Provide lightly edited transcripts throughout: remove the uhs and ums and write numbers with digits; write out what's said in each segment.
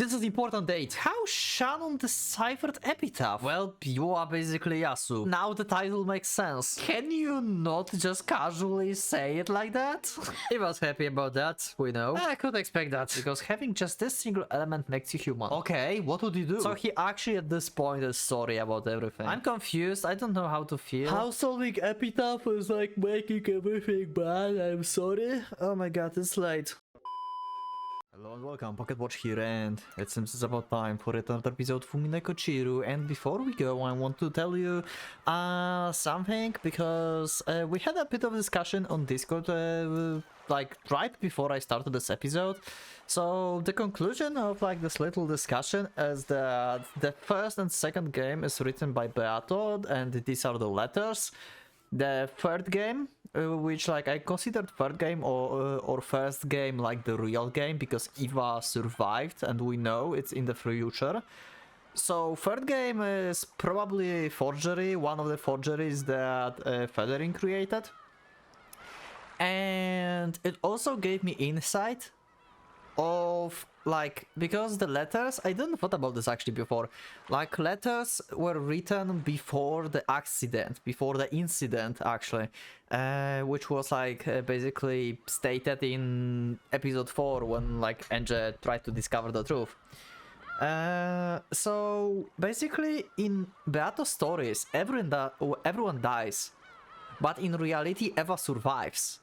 This is important date. How Shannon deciphered epitaph? Well, you are basically Yasu. Now the title makes sense. Can you not just casually say it like that? He was happy about that, we know. I could expect that, because having just this single element makes you human. Okay, what would you do? So he actually at this point is sorry about everything. I'm confused, I don't know how to feel. How solving epitaph is like making everything bad, I'm sorry. Oh my god, it's late. Hello and welcome, PocketWatch here, and it seems it's about time for another episode of Umineko Chiru. And before we go, I want to tell you something, because we had a bit of discussion on Discord like right before I started this episode. So the conclusion of like this little discussion is that the first and second game is written by Beato, and these are the letters. The third game, which like I considered third game or first game like the real game, because Eva survived and we know it's in the future. So third game is probably forgery, one of the forgeries that Feathering created. And it also gave me insight of like, because the letters, I didn't thought about this actually before, like letters were written before the accident, before the incident actually, which was like basically stated in episode 4 when like Enge tried to discover the truth. So basically in Beato stories everyone dies, but in reality Eva survives.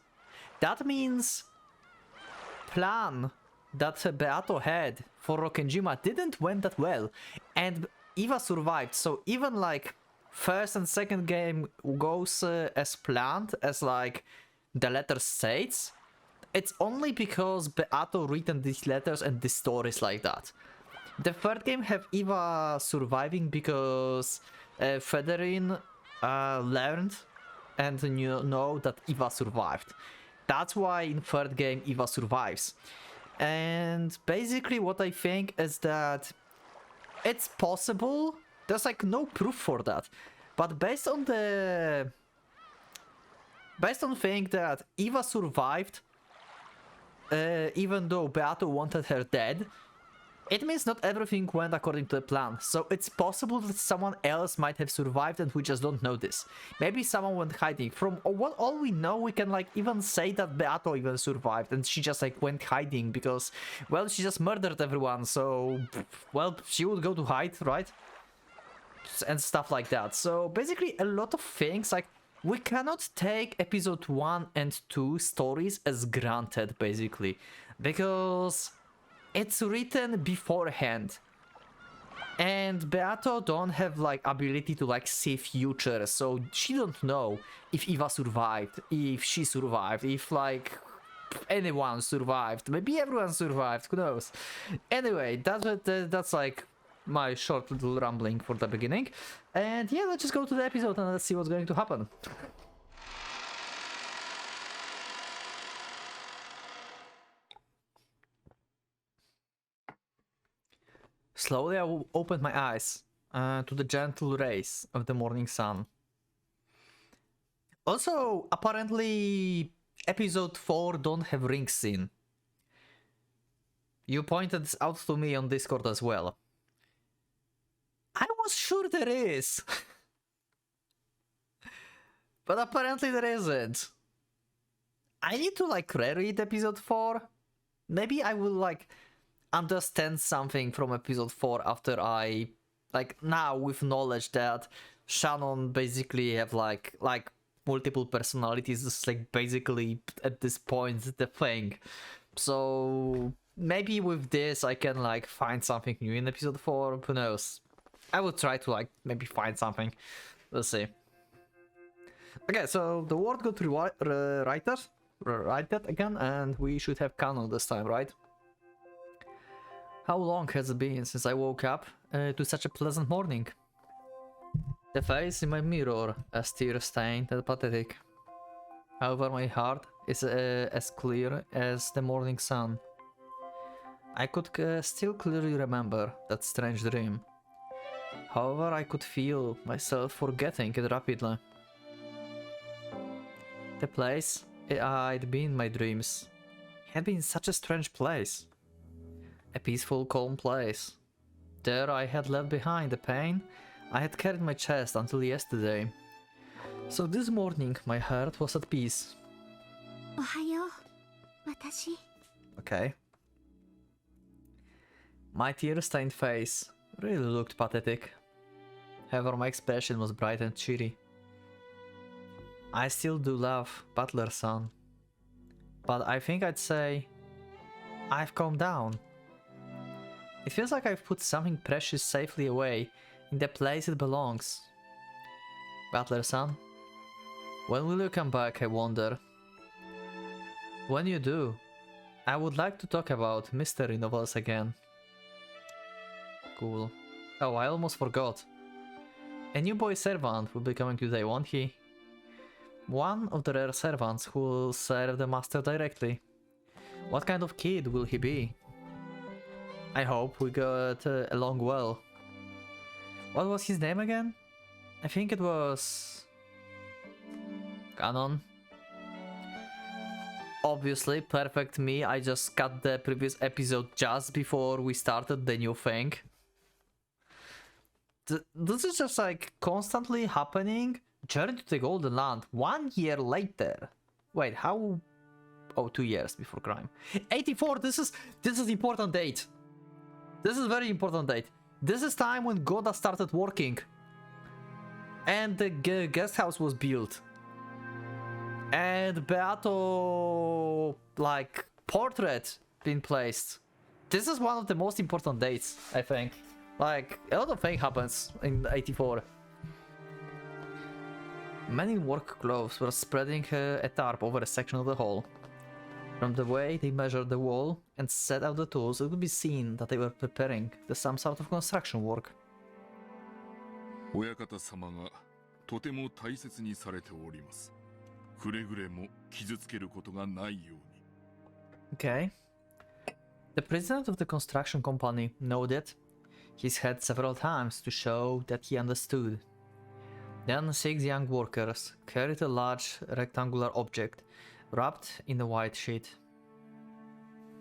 That means plan that Beato had for Rokkenjima didn't went that well, and Eva survived. So even like first and second game goes as planned, as like the letter states, it's only because Beato written these letters and these stories like that. The third game have Eva surviving because Federin learned and know that Eva survived. That's why in third game Eva survives. And basically what I think is that it's possible, there's like no proof for that, but based on saying that Eva survived even though Beato wanted her dead, it means not everything went according to the plan. So it's possible that someone else might have survived and we just don't know this. Maybe someone went hiding. From what all we know, we can like even say that Beato even survived and she just like went hiding because, well, she just murdered everyone. So, well, she would go to hide, right? And stuff like that. So basically a lot of things, like we cannot take episode 1 and 2 stories as granted, basically, because it's written beforehand, and Beato don't have like ability to like see future, so she don't know if Eva survived, if she survived, if like anyone survived, maybe everyone survived, who knows. Anyway, that's like my short little rambling for the beginning, and yeah, let's just go to the episode and let's see what's going to happen. Slowly I opened my eyes to the gentle rays of the morning sun. Also, apparently episode 4 don't have ring scene. You pointed this out to me on Discord as well. I was sure there is. But apparently there isn't. I need to like reread episode 4. Maybe I will like understand something from episode 4 after I like now with knowledge that Shannon basically have like multiple personalities. It's like basically at this point the thing. So maybe with this I can like find something new in episode 4. Who knows? I will try to like maybe find something. Let's see. Okay, so the word got write that again, and we should have canon this time, right? How long has it been since I woke up to such a pleasant morning? The face in my mirror, as tear-stained and pathetic. However, my heart is as clear as the morning sun. I could still clearly remember that strange dream. However, I could feel myself forgetting it rapidly. The place I'd been in my dreams had been such a strange place. A peaceful, calm place. There I had left behind the pain I had carried in my chest until yesterday. So this morning my heart was at peace. Ohayo, watashi. Okay. My tear-stained face really looked pathetic. However, my expression was bright and cheery. I still do love Butler-san, but I think I'd say I've calmed down. It feels like I've put something precious safely away in the place it belongs. Butler-san, when will you come back, I wonder? When you do, I would like to talk about mystery novels again. Cool. Oh, I almost forgot. A new boy servant will be coming today, won't he? One of the rare servants who will serve the master directly. What kind of kid will he be? I hope we got along well. What was his name again? I think it was... Canon. Obviously, perfect me, I just cut the previous episode just before we started the new thing. This is just like constantly happening. Journey to the Golden Land, 1 year later. Wait, how... Oh, 2 years before crime. 84, this is important date. This is very important date. This is time when Goda started working. And the guest house was built. And Beato, like, portrait being placed. This is one of the most important dates, I think. Like, a lot of things happens in 84. Men in work clothes were spreading a tarp over a section of the hall. From the way they measured the wall and set out the tools, it could be seen that they were preparing some sort of construction work. 親方様がとても大切にされております。くれぐれも傷つけることがないように。Okay. The president of the construction company nodded his head several times to show that he understood. Then 6 young workers carried a large rectangular object wrapped in a white sheet.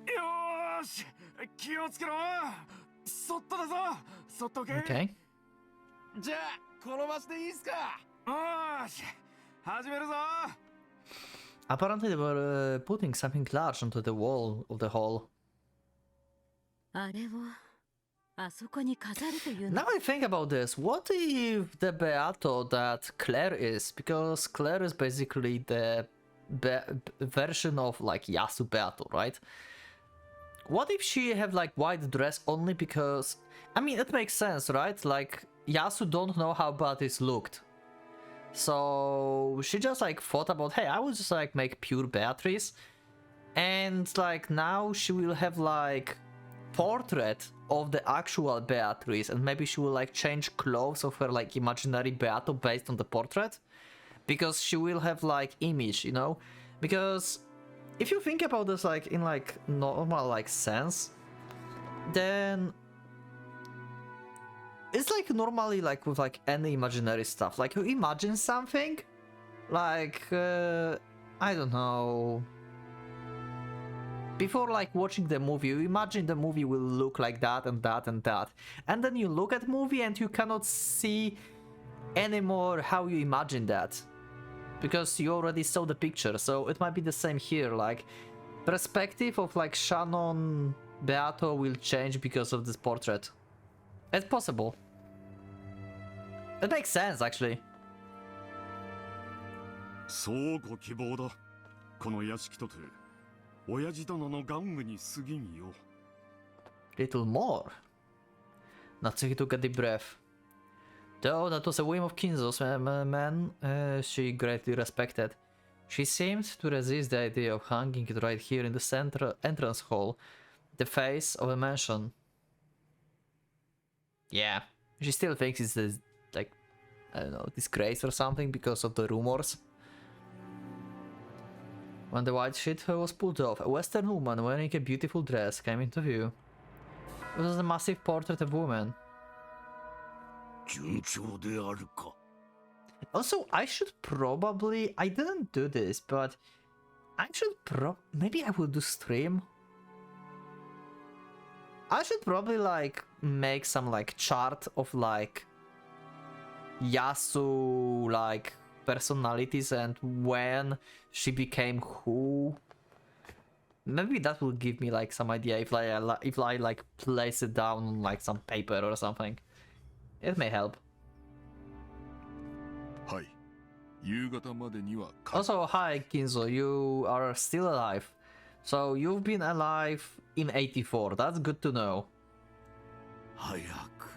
よーし、気をつけろ。そっとだぞ。そっとけ。Okay. じゃあ、転ばしていいっすか。よーし、始めるぞ。Apparently they were putting something large onto the wall of the hall. あれをあそこに飾るという Now I think about this, what if the Beato that Claire is, because Claire is basically the version of like Yasu Beato, right? What if she have like white dress only because, I mean, it makes sense, right? Like Yasu don't know how Beatrice looked. So she just like thought about, hey, I will just like make pure Beatrice. And like now she will have like portrait of the actual Beatrice, and maybe she will like change clothes of her like imaginary Beato based on the portrait, because she will have like image, you know? Because if you think about this like in like normal like sense, then it's like normally like with like any imaginary stuff, like you imagine something like I don't know, before like watching the movie, you imagine the movie will look like that and that and that, and then you look at the movie and you cannot see anymore how you imagine that, because you already saw the picture. So it might be the same here, like perspective of like Shannon Beato will change because of this portrait. It's possible. It makes sense actually. そうご希望だ。この屋敷とて親父殿の玩具に過ぎんよ。Little more. Natsuki took a deep breath. Though that was a whim of Kinzo's man, she greatly respected. She seemed to resist the idea of hanging it right here in the central entrance hall, the face of a mansion. Yeah, she still thinks it's a, like, I don't know, disgrace or something because of the rumors. When the white sheet was pulled off, a Western woman wearing a beautiful dress came into view. It was a massive portrait of a woman. 順調であるか。 Also, I should probably... I didn't do this, but... I should maybe I will do stream. I should probably like make some like chart of like Yasu like personalities and when she became who. Maybe that will give me like some idea if I like place it down on like some paper or something. It may help. はい。夕方までには Also, hi Kinzo, you are still alive. So you've been alive in 84. That's good to know. 早く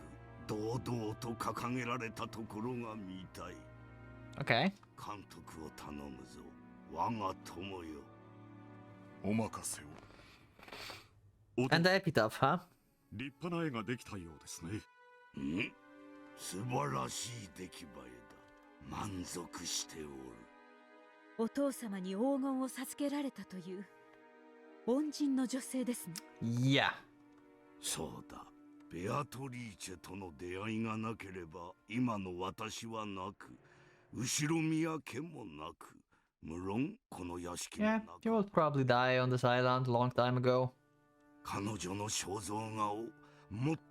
堂々と掲げられたところが見たい。 Okay. 監督を頼むぞ、我が友よ。お任せを。 And the epitaph, huh? 立派な絵ができたようですね。ん？素晴らしい出来栄えだ。満足しておる。お父様に黄金を授けられたという恩人の女性ですね。Yeah. そうだ。ベアトリーチェとの出会いがなければ今の私はなく、後ろ宮家もなく、無論この屋敷の Yeah, 中。 you will probably die on this island a long time ago. 彼女の肖像画を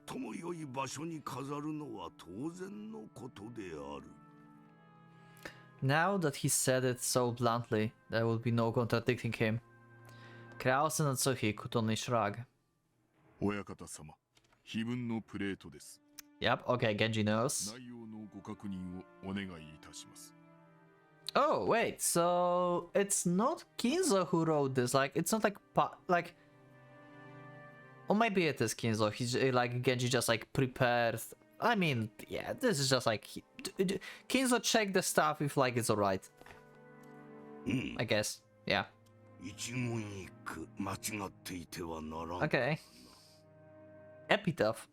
最も良い場所に飾るのは当然のことである。 Now that he said it so bluntly, there will be no contradicting him. Kraus and Natsuhi could only shrug. 親方様、碑文のプレートです。 Yep, okay, Genji knows. 内容のご確認をお願いいたします。 Oh, wait, so it's not Kinzo who wrote this, like, it's not like, like... Or maybe it is Kinzo, like, Genji just, like, prepared... I mean, yeah, this is just, like... Kinzo checked the stuff if, like, it's alright. I guess, yeah. 一言一句間違っていてはならん。 Okay. Epitaph.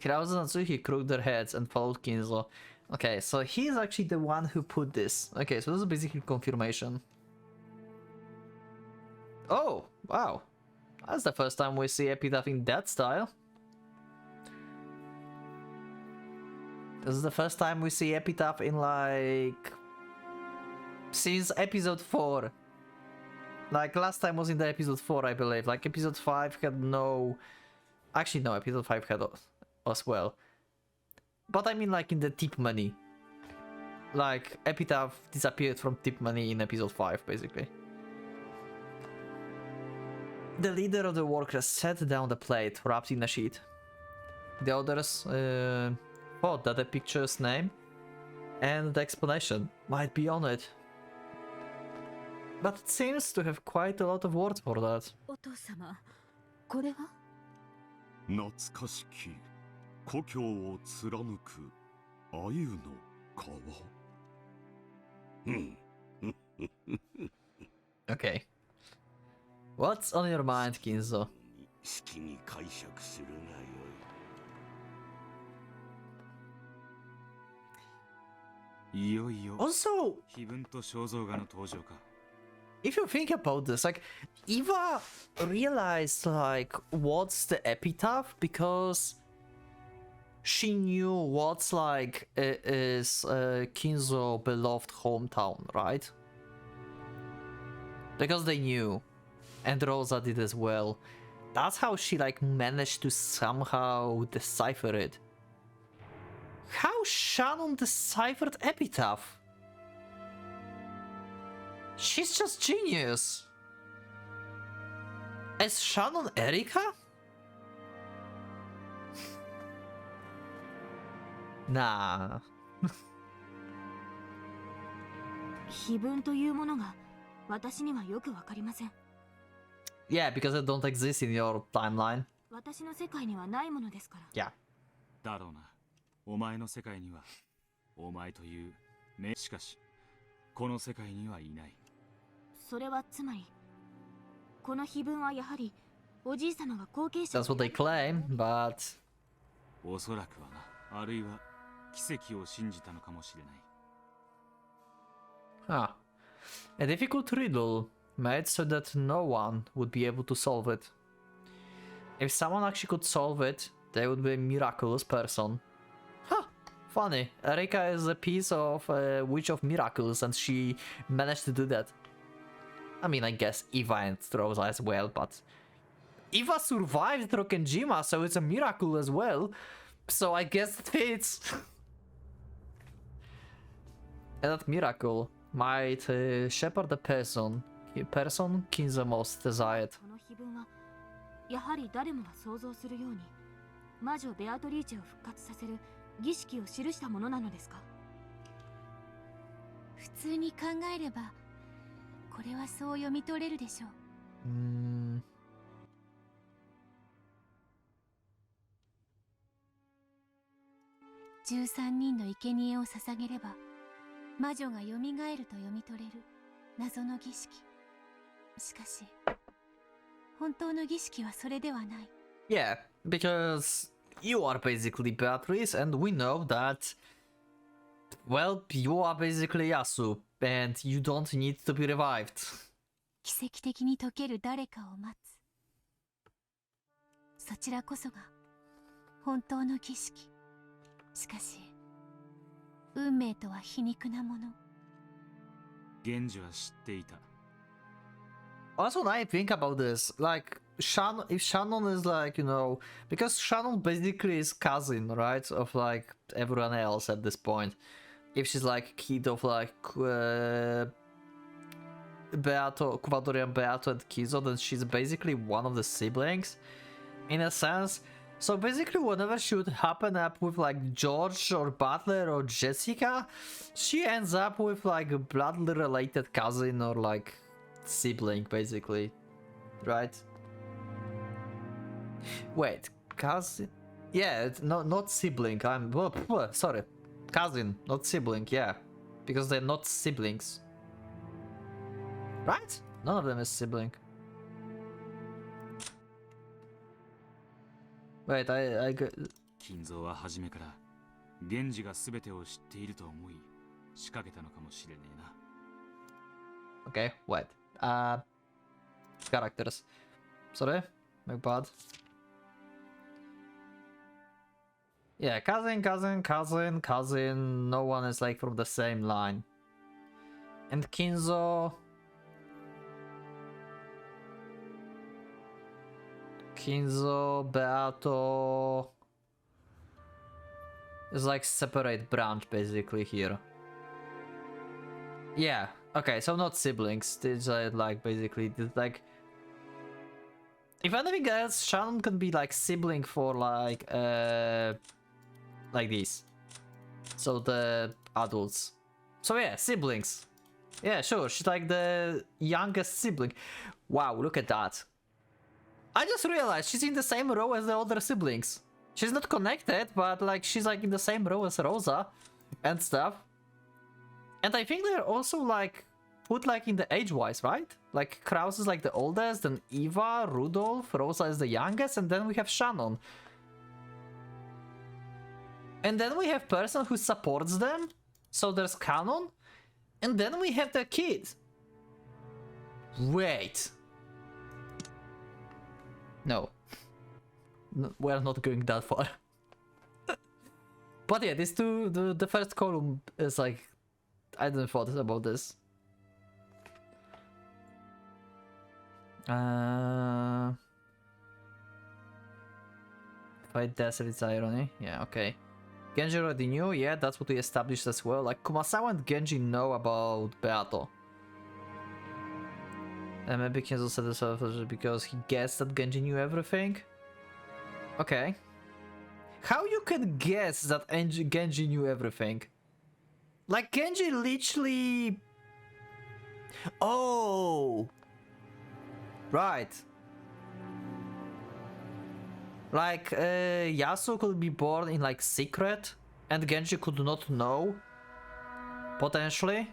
Kraus and Natsuhi crooked their heads and followed Kinzo. Okay, so he's actually the one who put this. Okay, so this is basically confirmation. Oh, wow. That's the first time we see Epitaph in that style. This is the first time we see Epitaph in like... since episode 4. Like last time was in the episode 4, I believe. Like episode 5 had no... Actually no, episode 5 had as well. But I mean like in the tip money. Like Epitaph disappeared from tip money in episode 5 basically. The leader of the workers set down the plate wrapped in a sheet. The others thought that the picture's name and the explanation might be on it. But it seems to have quite a lot of words for that. お父様、これは？懐かしき故郷を貫く鮎の川。Okay. What's on your mind, Kinzo? 好きに解釈するがよい。いよいよ Also, 碑文と肖像画の登場か。 if you think about this, like, Eva realized, like, what's the epitaph because she knew what's, like, is Kinzo beloved hometown, right? Because they knew. And Rosa did as well. That's how she, like, managed to somehow decipher it. How Shannon deciphered epitaph? She's just genius. Is Shannon Erika? Nah. 碑文というものが私にはよくわかりません。 Yeah, because it don't exist in your timeline. 私の世界にはないものですから。 Yeah. だろうな。お前の世界には、お前という、ね、しかし、この世界にはいない。それはつまり、この碑文はやはりおじい様が後継者。 That's what they claim, but... おそらくはな。あるいは、奇跡を信じたのかもしれない。Ah. A difficult riddle made so that no one would be able to solve it. If someone actually could solve it, they would be a miraculous person. Huh. Funny. Erika is a piece of Witch of Miracles and she managed to do that. I mean, I guess Eva and Rosa as well, but Eva survived Rokkenjima, so it's a miracle as well. So I guess it fits. And that miracle might shepherd the person Kinzo most desired. この碑文はやはり誰もが想像するように魔女ベアトリーチェを復活させる儀式を記したものなのですか？普通に考えればこれはそう読み取れるでしょう。13人の生贄を捧げれば魔女が蘇ると読み取れる謎の儀式。しかし本当の儀式はそれではない。Yeah, because you are basically Beatrice, and we know that, well, you are basically Yasu, and you don't need to be revived. 奇跡的に解ける誰かを待つ。そちらこそが本当の儀式。しかし運命とは皮肉なもの。源氏は知っていた。Also, when I think about this, like, if Shannon is like, because Shannon basically is cousin, right, of like everyone else at this point. If she's like kid of like Beato, Kuvadorian Beato and Kizo, then she's basically one of the siblings, in a sense. So basically, whenever she would happen up with like George or Butler or Jessica, she ends up with like a bloodly related cousin or like sibling, basically, right? Wait, cousin? Yeah, not sibling. Sorry, cousin, not sibling. Yeah, because they're not siblings, right? None of them is sibling. Wait, I got... 金蔵は初めから源氏が全てを知っていると思い仕掛けたのかもしれねえな。Okay, wait. Characters. Sorry, my bad. Yeah, cousin. No one is like from the same line. And Kinzo, Beato is like separate branch basically here. Yeah, okay, so not siblings. It's like basically like, if anything else, Shannon can be like sibling for like these. So the adults. So yeah, siblings. Yeah, sure, she's like the youngest sibling. Wow, look at that. I just realized she's in the same row as the older siblings. She's not connected, but like she's like in the same row as Rosa and stuff. And I think they're also like put like in the age-wise, right? Like Kraus is like the oldest, then Eva, Rudolph, Rosa is the youngest, and then we have Shannon. And then we have person who supports them, so there's canon. And then we have the kid. Wait. No. We're not going that far. But yeah, these two, the first column is like, I didn't thought about this. Fight death if it's irony. Yeah, okay. Genji already knew, yeah, that's what we established as well. Like, Kumasawa and Genji know about Beato. And maybe Kenzo said this because he guessed that Genji knew everything? Okay. How you can guess that Genji knew everything? Like, Genji literally... Oh! Right. Like, Yasuo could be born in, like, secret, and Genji could not know. Potentially.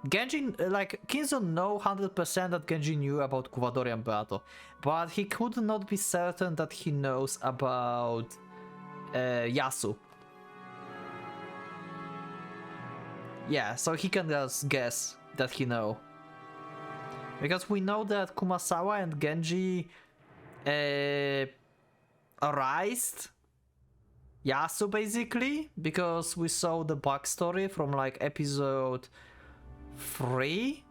Genji, like, Kinzo know 100% that Genji knew about Kuvadori and Beato, but he could not be certain that he knows about Yasuo. Yeah, so he can just guess that he know. Because we know that Kumasawa and Genji erased Yasuo basically, because we saw the backstory from like episode 3,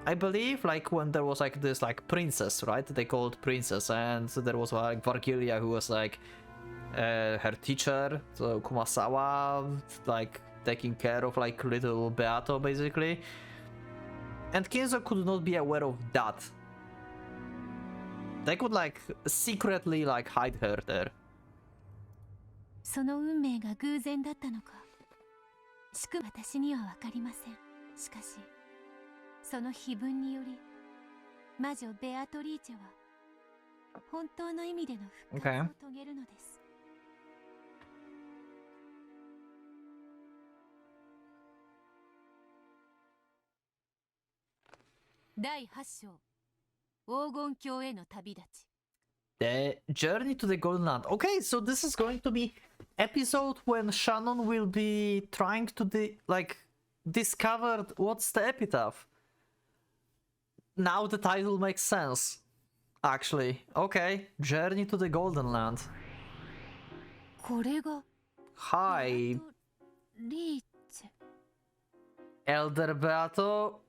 I believe like when there was like this like princess, right? They called princess, and there was like Valkyria who was like her teacher, so Kumasawa, like taking care of like little Beato basically. And Kinzo could not be aware of that. They could like secretly like hide her there. その運命が偶然だったのか。しく私にはわかりません。しかし、その碑文により、魔女ベアトリーチェは本当の意味での復活を遂げるのです。第8章、黄金鏡への旅立ち。The journey to the Golden Land. Okay, so this is going to be episode when Shannon will be trying to discover what's the epitaph. Now the title makes sense. Actually, okay, Journey to the Golden Land. これが Hi, リーチェ。 Elder Beato.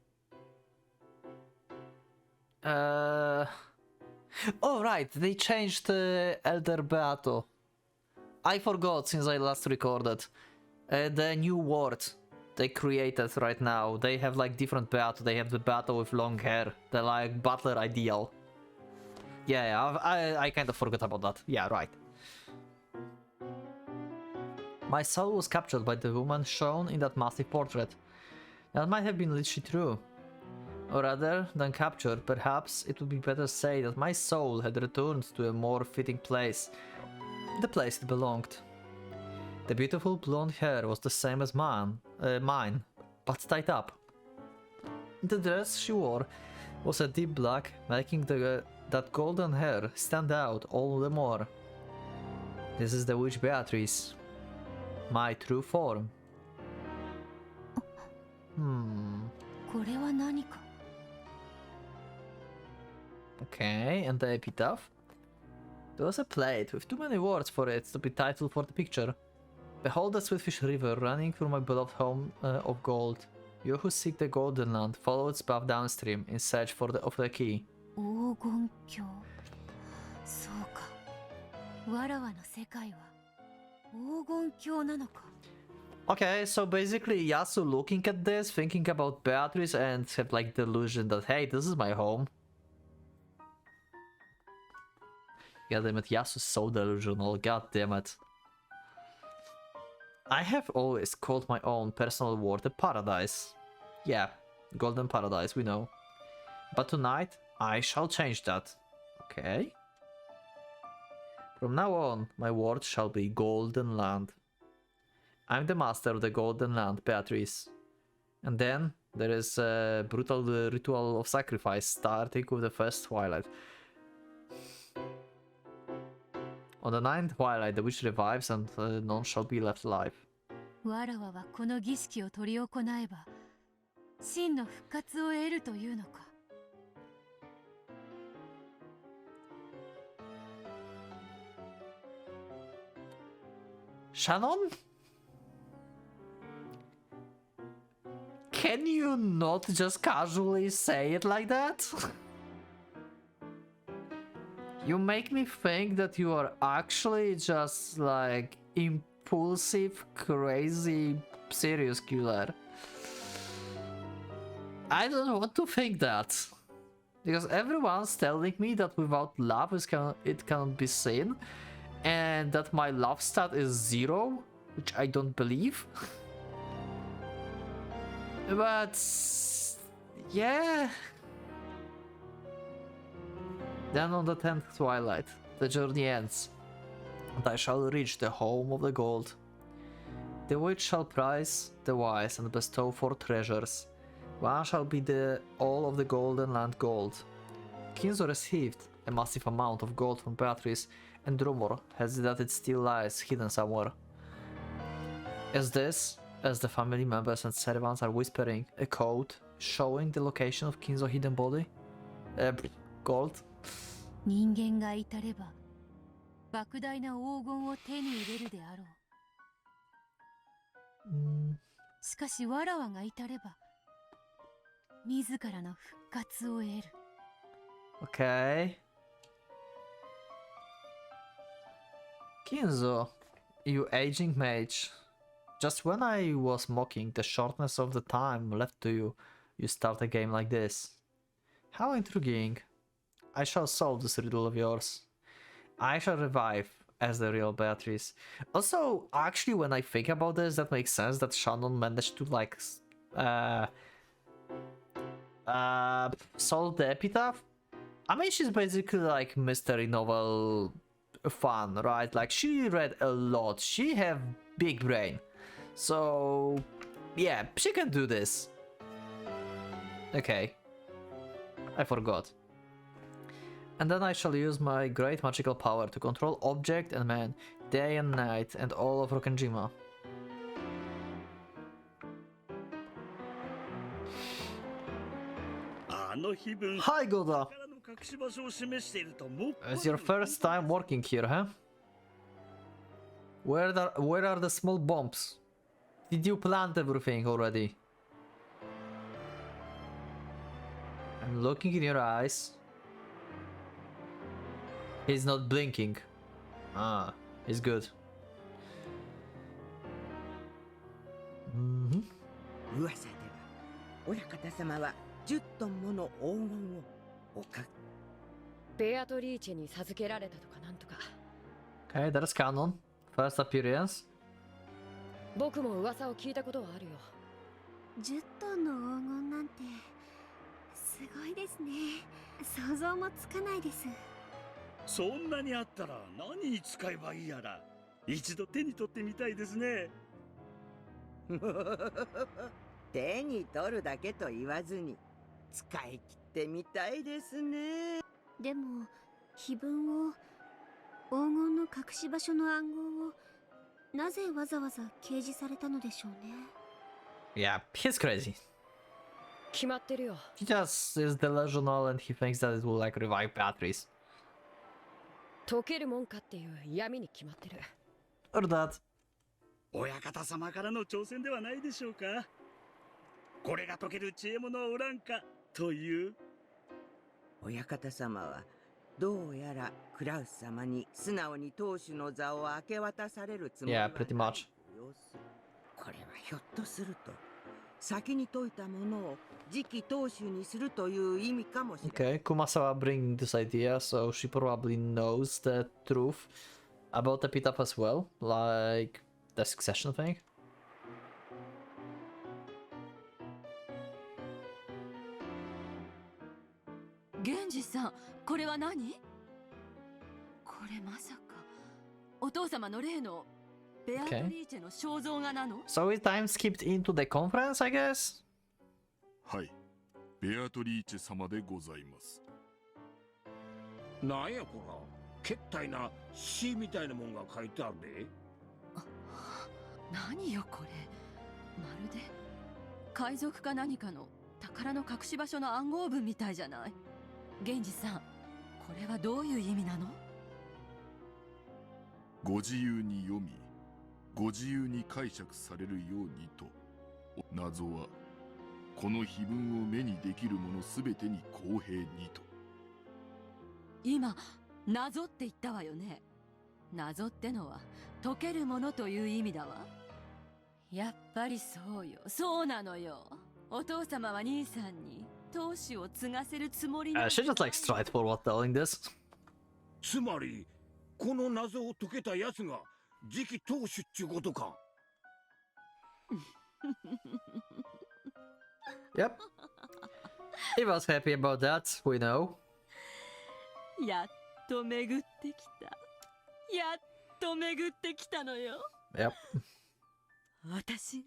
Oh right, they changed Elder Beato. I forgot since I last recorded. The new word they created right now. They have like different Beato. They have the Beato with long hair. The like butler ideal. Yeah, I kind of forgot about that. Yeah, right. My soul was captured by the woman shown in that massive portrait. That might have been literally true. Or rather than captured, perhaps it would be better to say that my soul had returned to a more fitting place. The place it belonged. The beautiful blonde hair was the same as mine, but tied up. The dress she wore was a deep black, making that golden hair stand out all the more. This is the witch Beatrice. My true form. これは何か。 Okay, and the epitaph? There was a plate with too many words for it to be titled for the picture. Behold the Sweetfish River running through my beloved home of gold. You who seek the Golden Land, follow its path downstream in search of the key. 黄金鏡。そうか。わらわの世界は黄金鏡なのか。 Okay, so basically Yasu looking at this, thinking about Beatrice and had like delusion that hey, this is my home. God damn it, Yasu's so delusional, god damn it. I have always called my own personal world a paradise. Yeah, golden paradise, we know. But tonight, I shall change that. Okay. From now on, my world shall be Golden Land. I'm the master of the Golden Land, Beatrice. And then, there is a brutal ritual of sacrifice, starting with the first twilight. On the ninth twilight, the witch revives and none shall be left alive. わらわはこの儀式を執り行えば真の復活を得るというのか。 Shannon? Can you not just casually say it like that? You make me think that you are actually just like impulsive, crazy, serious killer. I don't want to think that. Because everyone's telling me that without love it cannot be seen. And that my love stat is 0, which I don't believe. But yeah. Then on the 10th twilight, the journey ends, and I shall reach the home of the gold. The witch shall prize the wise and bestow 4 treasures. One shall be all of the Golden Land gold. Kinzo received a massive amount of gold from Beatrice, and rumor has it that it still lies hidden somewhere. As the family members and servants are whispering a code showing the location of Kinzo's hidden body? Gold? 人間が至れば莫大な黄金を手に入れるであろう。しかしわらわが至れば自らの復活を得る。 Okay. Kinzo, you aging mage. Just when I was mocking the shortness of the time left to you, you start a game like this. How intriguing. I shall solve this riddle of yours. I shall revive as the real Beatrice. Also, actually, when I think about this, that makes sense that Shannon managed to like solve the epitaph. I mean, she's basically like mystery novel fan, right? Like she read a lot. She have big brain. So yeah, she can do this. Okay. I forgot. And then I shall use my great magical power to control object and man, day and night, and all of Rokkenjima. Hi, Goda! It's your first time working here, huh? Where are the small bombs? Did you plant everything already? I'm looking in your eyes. He's not blinking. Ah, he's good. Mm-hmm. 噂では親方様は10トンもの黄金をおかベアトリーチェに授けられたとかなんとか。 Okay, that is canon. First appearance. 僕も噂を聞いたことはあるよ。10トンの黄金なんてすごいですね。想像もつかないです。そんなにあったら何に使えばいいやら。一度手に取ってみたいですね。手に取るだけと言わずに使い切ってみたいですね。でも碑文を、黄金の隠し場所の暗号をなぜわざわざ掲示されたのでしょうね。Yeah, he's crazy. 決まってるよ。 He just is delusional and he thinks that it will like revive Beatrice. 解けるもんかっていう闇に決まってる。Or that. 親方様からの挑戦ではないでしょうか。これが解ける知恵者はおらんかという。親方様はどうやらクラウス様に素直に当主の座を明け渡されるつもりは Yeah, pretty much. これはひょっとすると先に解いたものを次期当主にするという意味かもしれない。 Okay, Kumasawa bringing this idea, so she probably knows the truth about the epitaph as well, like the succession thing. 源氏さん、これは何？これまさかお父様の例のベアトリーチェの肖像画なの？ So we time skipped into the conference, I guess? はい、ベアトリーチェ様でございます。なんやこら、けったいな詩みたいなもんが書いてあるで。何よこれ、まるで海賊か何かの宝の隠し場所の暗号文みたいじゃない。源氏さん、これはどういう意味なの？ご自由に読み、ご自由に解釈されるようにと。謎はこの碑文を目にできるものすべてに公平にと。今謎って言ったわよね。謎ってのは解けるものという意味だわ。やっぱりそうよ、そうなのよ。お父様は兄さんに当主を継がせるつもりな She just like straightforward telling this. つまりこの謎を解けたやつが次期当主っちゅうことか。Yep. He was happy about that, we know. やっと巡ってきた。やっと巡ってきたのよ。Yep. 私が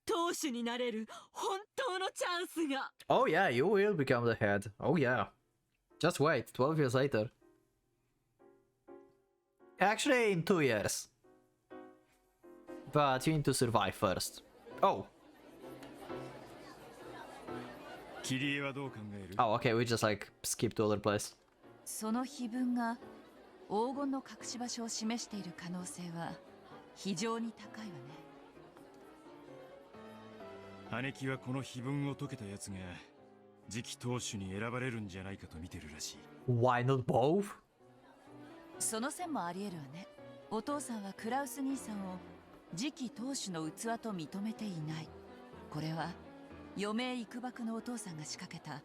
当主になれる本当のチャンスが。Oh yeah, you will become the head. Oh yeah. Just wait, 12 years later. Actually, in 2 years. But you need to survive first. Oh. 切り絵はどう考える？ Oh, okay, we just like skipped to other place. その碑文が黄金の隠し場所を示している可能性は非常に高いわね。姉貴はこの碑文を解けたやつが次期当主に選ばれるんじゃないかと見てるらしい。 Why not both? その線もあり得るわね。お父さんはクラウス兄さんを次期当主の器と認めていない。これは余命いくばくのお父さんが仕掛けた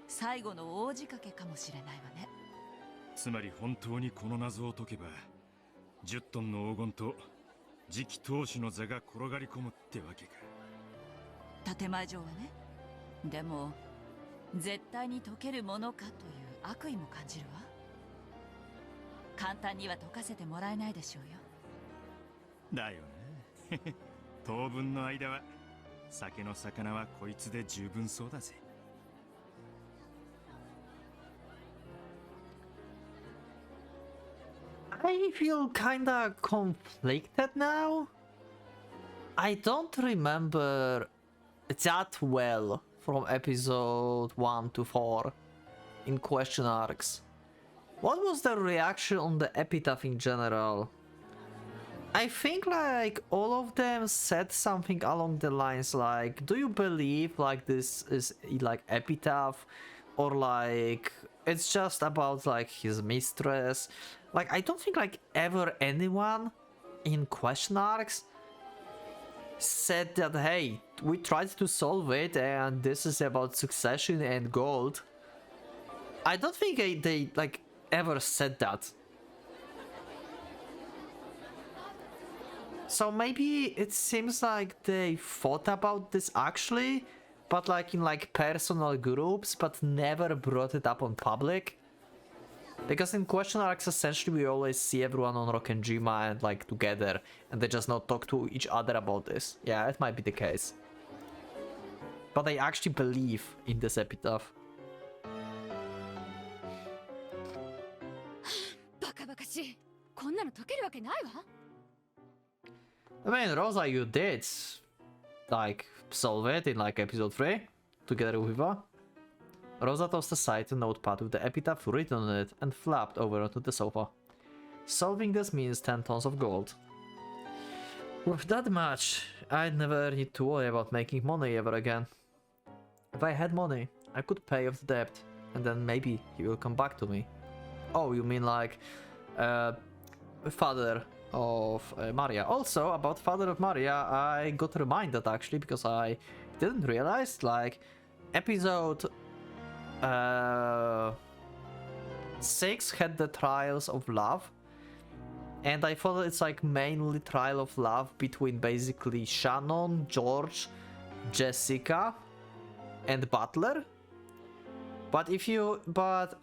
最後の大仕掛けかもしれないわね。つまり本当にこの謎を解けば10トンの黄金と次期当主の座が転がり込むってわけか。建前上はね。でも絶対に解けるものかという悪意も感じるわ。簡単には解かせてもらえないでしょうよ。だよね。当分の間は酒の魚はこいつで十分そうだぜ。I feel kinda conflicted now. I don't remember that well from episode 1 to 4 in question arcs. What was the reaction on the epitaph in general? I think like all of them said something along the lines like, do you believe like this is like epitaph, or like it's just about like his mistress? Like I don't think like ever anyone in question arcs said that, hey, we tried to solve it and this is about succession and gold. I don't think they like ever said that. So maybe it seems like they thought about this actually, but like in like personal groups, but never brought it up on public. Because in question arcs essentially we always see everyone on Rokkenjima and like together, and they just not talk to each other about this. Yeah, it might be the case. But they actually believe in this epitaph. バカバカしい。こんなの解けるわけないわ。I mean, Rosa, you did like solve it in like episode 3 together with Viva. Rosa tossed aside a notepad with the epitaph written on it and flapped over onto the sofa. Solving this means 10 tons of gold. With that much, I'd never need to worry about making money ever again. If I had money, I could pay off the debt, and then maybe he will come back to me. Oh, you mean like father of Maria. Also, about father of Maria, I got reminded actually because I didn't realize like episode 6 had the trials of love, and I thought it's like mainly trial of love between basically Shannon, George, Jessica, and Butler. But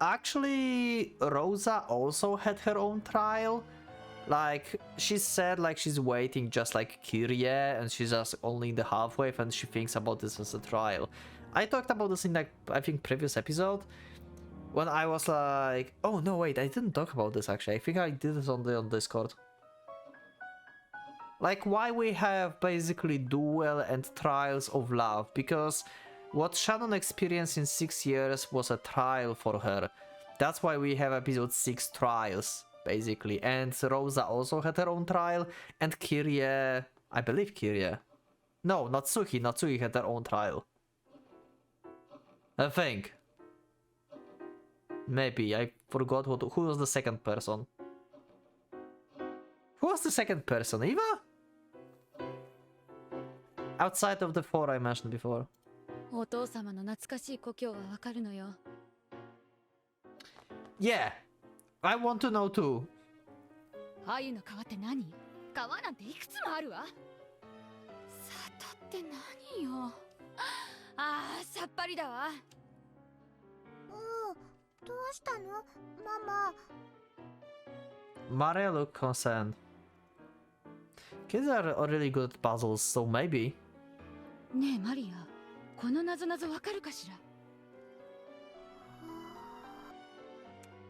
actually Rosa also had her own trial. Like she said like she's waiting just like Kyrie, and she's just only in the halfway and she thinks about this as a trial. I talked about this in like I think previous episode when I was like, oh no wait, I didn't talk about this actually. I think I did this on Discord. Like why we have basically duel and trials of love, because what Shannon experienced in 6 years was a trial for her. That's why we have episode 6 trials basically, and Rosa also had her own trial, and Kyrie, I believe Kyrie. No, Natsuki had her own trial. I think. Maybe, I forgot who was the second person. Who was the second person? Eva? Outside of the 4 I mentioned before. お父様の懐かしい故郷はわかるのよ。Yeah, I want to know too. 鮎の川って何？川なんていくつもあるわ。里って何よ。ああ、さっぱりだわ。どうしたの、ママ。Maria looked concerned. Kids are really good at puzzles, so maybe. ねえマリア、この謎わかるかしら。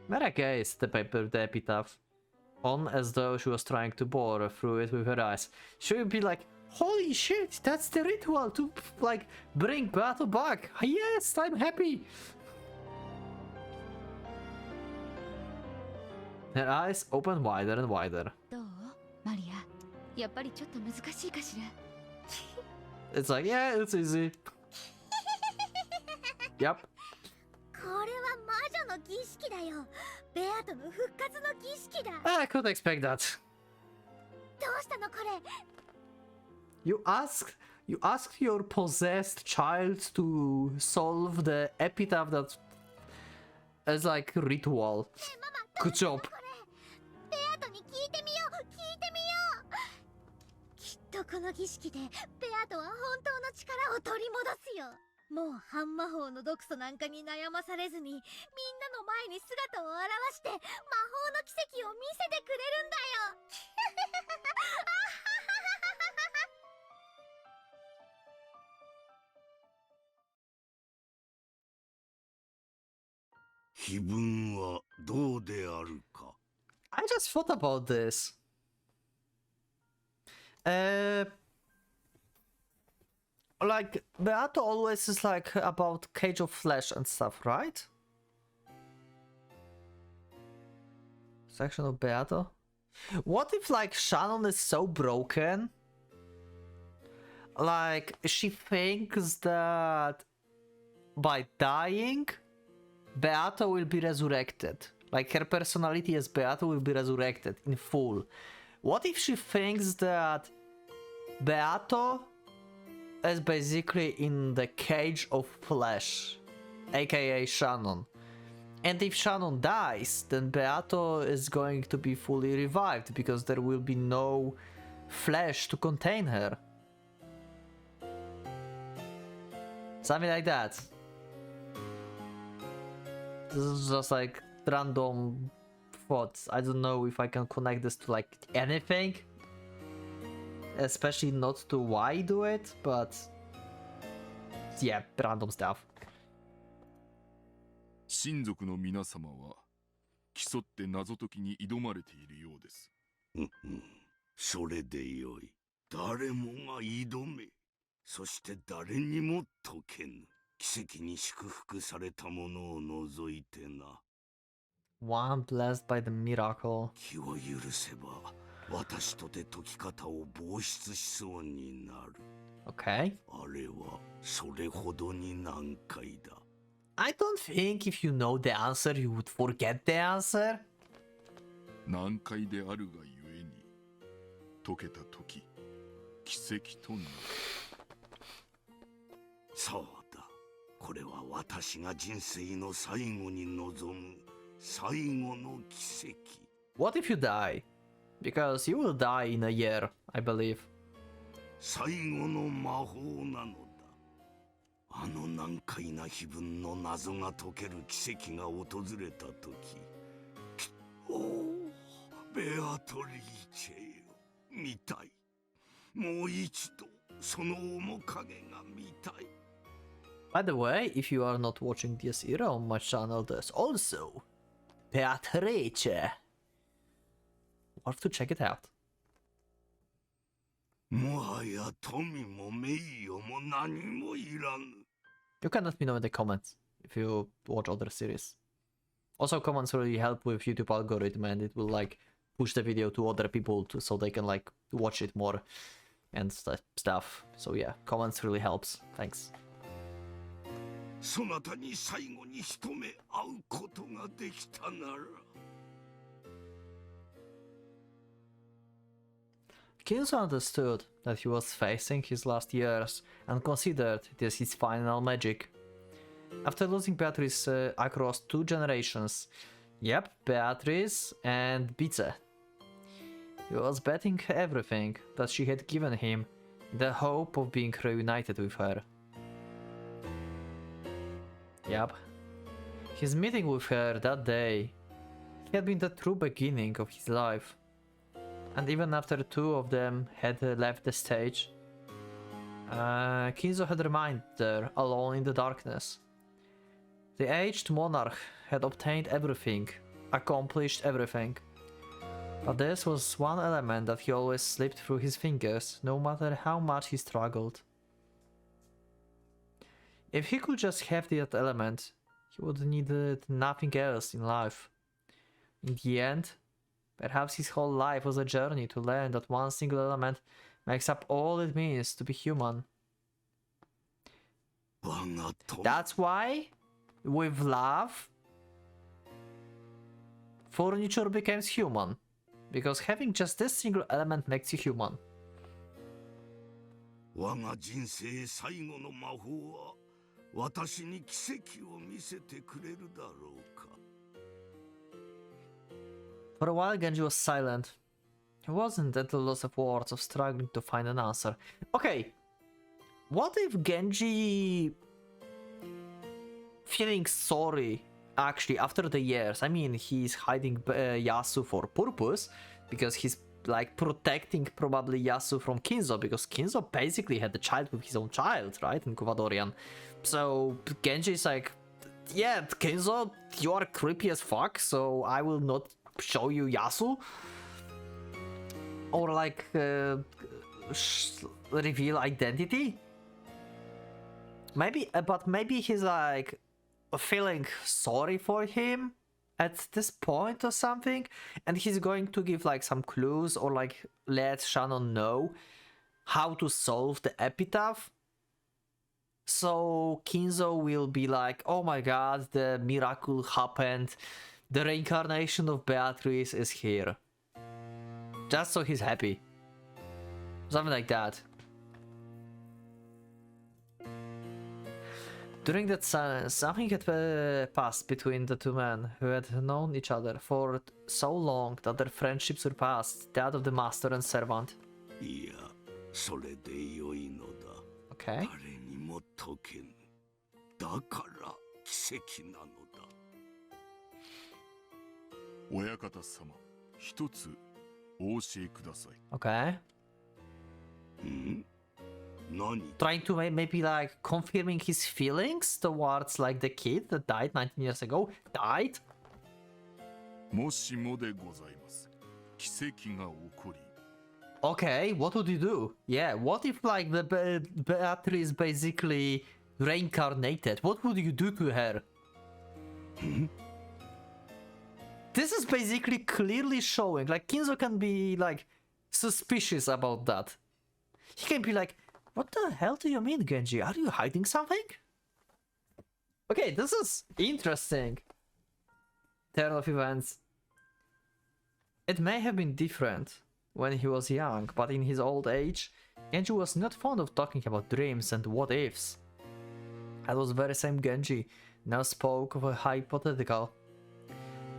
Maria gazed at the paper with the epitaph on as though she was trying to bore through it with her eyes. She would be like, holy shit, that's the ritual to like bring Battle back. Yes, I'm happy. Her eyes opened wider and wider. どうマリア、やっぱりちょっと難しいかしら。It's like, yeah, it's easy. Yep. の儀式だよ。ベアトの復活の儀式だ。 I could expect that. どうしたのこれ。 You asked your possessed child to solve the epitaph that is like ritual. Good job. ベアトに聞いてみよう、聞いてみよう。きっとこの儀式でベアトは本当の力を取り戻すよ。もう半魔法の毒素なんかに悩まされずに、みんなの前に姿を現して魔法の奇跡を見せてくれるんだよ。気分はどうであるか。 I just thought about this. Like Beato always is like about Cage of Flesh and stuff, right? Section of Beato. What if like Shannon is so broken? Like she thinks that by dying, Beato will be resurrected. Like her personality as Beato will be resurrected in full. What if she thinks that Beato is basically in the cage of flesh, aka Shannon? And if Shannon dies, then Beato is going to be fully revived because there will be no flesh to contain her. Something like that. This is just like random thoughts. I don't know if I can connect this to like anything, especially not to why do it, but yeah, random stuff. 親族の皆様は競って謎解きに挑まれているようです。それでよい。誰もが挑め。そして誰にも解けぬ。奇跡に祝福されたものを除いてな。One blessed by the miracle. 気を許せば、私とて解き方を冒出しそうになる。Okay. あれはそれほどに難解だ。I don't think if you know the answer, you would forget the answer. 難解であるがゆえに、解けた時、奇跡となる。そうだ。これは私が人生の最後に望む最後の奇跡。What if you die? Because you will die in a year, I believe. 最後の魔法なのだ。あの難解な碑文の謎が解ける奇跡が訪れた時、おお、ベアトリーチェよ、見たい。もう一度その面影が見たい。By the way, if you are not watching this era on my channel, there's also Beatrice. Worth to check it out. もはや富も名誉も何もいらぬ。You can let me know in the comments if you watch other series. Also, comments really help with YouTube algorithm, and it will like push the video to other people so they can like watch it more and stuff. So yeah, comments really helps. Thanks. そなたに最後に一目会うことができたなら。Kinzo understood that he was facing his last years and considered this his final magic. After losing Beatrice across 2 generations, yep, Beatrice and Bice, he was betting everything that she had given him in the hope of being reunited with her. Yep. His meeting with her that day had been the true beginning of his life. And even after 2 of them had left the stage, Kinzo had remained there alone in the darkness. The aged monarch had obtained everything, accomplished everything. But this was one element that he always slipped through his fingers, no matter how much he struggled. If he could just have that element, he would need nothing else in life. In the end, perhaps his whole life was a journey to learn that one single element makes up all it means to be human. That's why, with love, furniture becomes human. Because having just this single element makes you human. 我が人生最後の魔法は私に奇跡を見せてくれるだろうか。 For a while, Genji was silent. He wasn't at a loss of words, of struggling to find an answer. Okay, what if Genji feeling sorry actually after the years? I mean, he's hiding Yasu for purpose because he's like protecting probably Yasu from Kinzo, because Kinzo basically had a child with his own child, right, in Kuvadorian. So Genji is like, yeah, Kinzo, you are creepy as fuck, so I will not show you Yasu. Or like reveal identity. Maybe, but maybe he's like feeling sorry for him at this point or something, and he's going to give like some clues or like let Shannon know how to solve the epitaph. So Kinzo will be like, oh my god, the miracle happened, the reincarnation of Beatrice is here. Just so he's happy. Something like that. During that silence, something had passed between the two men who had known each other for so long that their friendship surpassed that of the master and servant.いや、それで良いのだ。 Okay. 誰にも解けぬ。だから奇跡なのだ。親方様、一つお教えください。 Okay. ん？何？ Trying to maybe like confirming his feelings towards like the kid that died 19 years ago. Died? もしもでございます。奇跡が起こり。 Okay, what would you do? Yeah, what if like the Beatrice basically reincarnated? What would you do to her? This is basically clearly showing like Kinzo can be like suspicious about that. He can be like, what the hell do you mean, Genji? Are you hiding something? Okay, this is interesting. Turn of events. It may have been different when he was young, but in his old age, Genji was not fond of talking about dreams and what-ifs. That was very same Genji, now spoke of a hypothetical.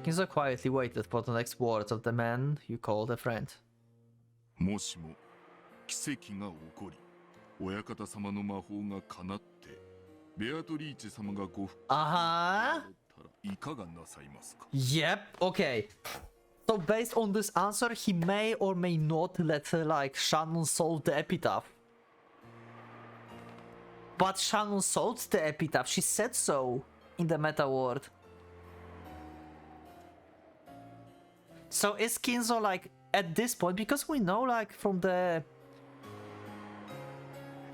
Kinzo quietly waited for the next words of the man you called a friend. もしも奇跡が起こり、親方様の魔法が叶って、ベアトリーチェ様がご復活されたらいかがなさいますか? Yep, okay. So based on this answer, he may or may not let like Shannon solve the epitaph. But Shannon solved the epitaph, she said so in the meta word. So is Kinzo like at this point, because we know like from the...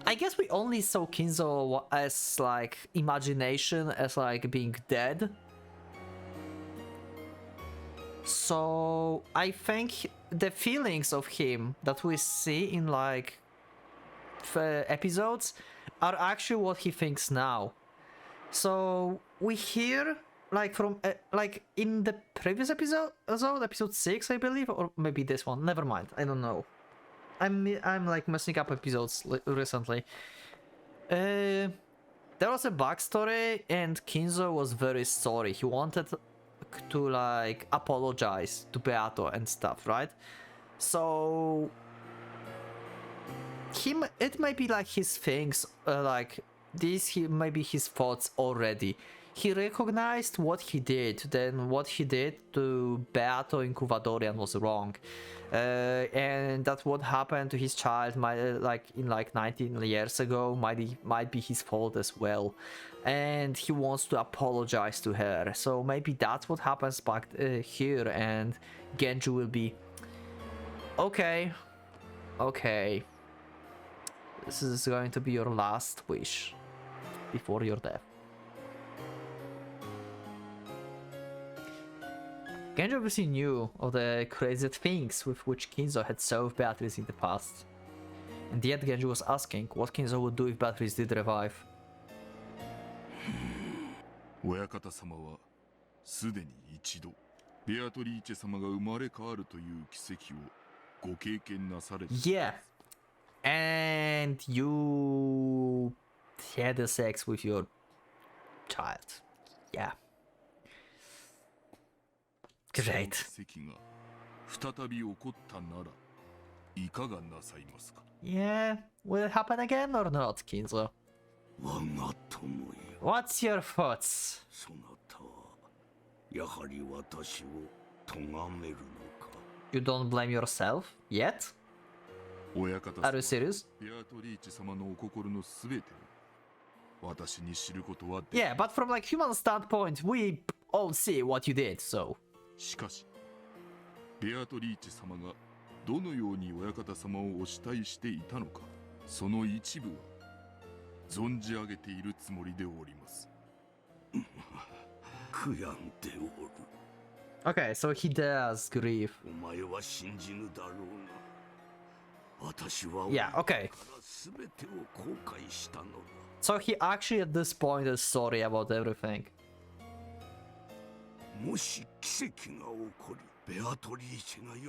I guess we only saw Kinzo as like imagination, as like being dead. So I think the feelings of him that we see in like episodes are actually what he thinks now. So we hear like from like in the previous episode, episode 6 I believe, or maybe this one, never mind, I don't know. I'm like messing up episodes recently. There was a backstory and Kinzo was very sorry. He wanted to like apologize to Beato and stuff, right? So it might be like his things, like this maybe his thoughts already. He recognized what he did, then what he did to Beato in Kuvadorian was wrong. And that what happened to his child like 19 years ago might be his fault as well. And he wants to apologize to her. So maybe that's what happens back here, and Genji will be okay. Okay. This is going to be your last wish before your death. Genji obviously knew of the crazy things with which Kinzo had solved Beatrice in the past. And yet Genji was asking what Kinzo would do if Beatrice did revive. 親方様はすでに一度ベアトリーチェ様が生まれ変わるという奇跡をご経験なされた。Yeah. And you had the sex with your child. Yeah. Great. その奇跡が再び起こったならいかがなさいますか？ Yeah. Will it happen again or not, Kinzo? 我が友よ。 What's your thoughts? そなたはやはり私を咎めるのか。 You don't blame yourself yet? 親方 Are you 様、 serious? ベアトリーチェ様のお心のすべてを私に知ることはできない。 Yeah, but from like human standpoint, we all see what you did, so. しかし、ベアトリーチェ様がどのように親方様をお慕いしていたのか、その一部は存じ上げているつもりでおります。悔やんでおる。 Okay, so he does grieve. お前は信じぬだろうが、私は Yeah, okay. すべてを後悔したのだ。 So he actually at this point is sorry about everything. もし奇跡が起こり、ベアトリーチェが蘇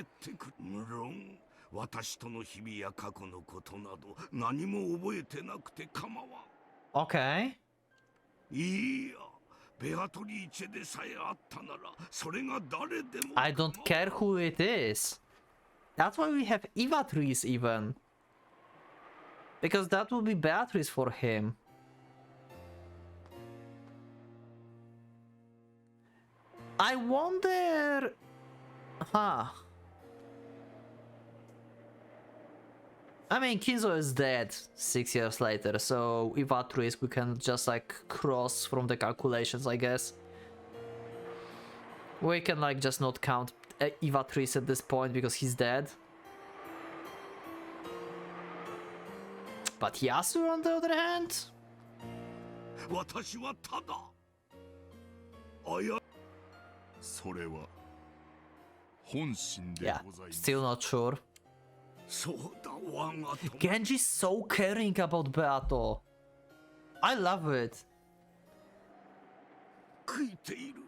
ってくる。無論、私との日々や過去のことなど何も覚えてなくて構わん。 Okay. いや、ベアトリーチェでさえあったなら、それが誰でも。 I don't care who it is. That's why we have Evatrice even. Because that will be Beatrice for him. I wonder... Huh. I mean, Kinzo is dead 6 years later, so Evatrice we can just like cross from the calculations, I guess. We can like just not count Evatrice at this point because he's dead. But Yasu on the other hand? 私はただ。あや。それは本心で Yeah, ございます。 still not sure. そうだ、我が友。 Genji's so caring about Beato. I love it. 悔いている。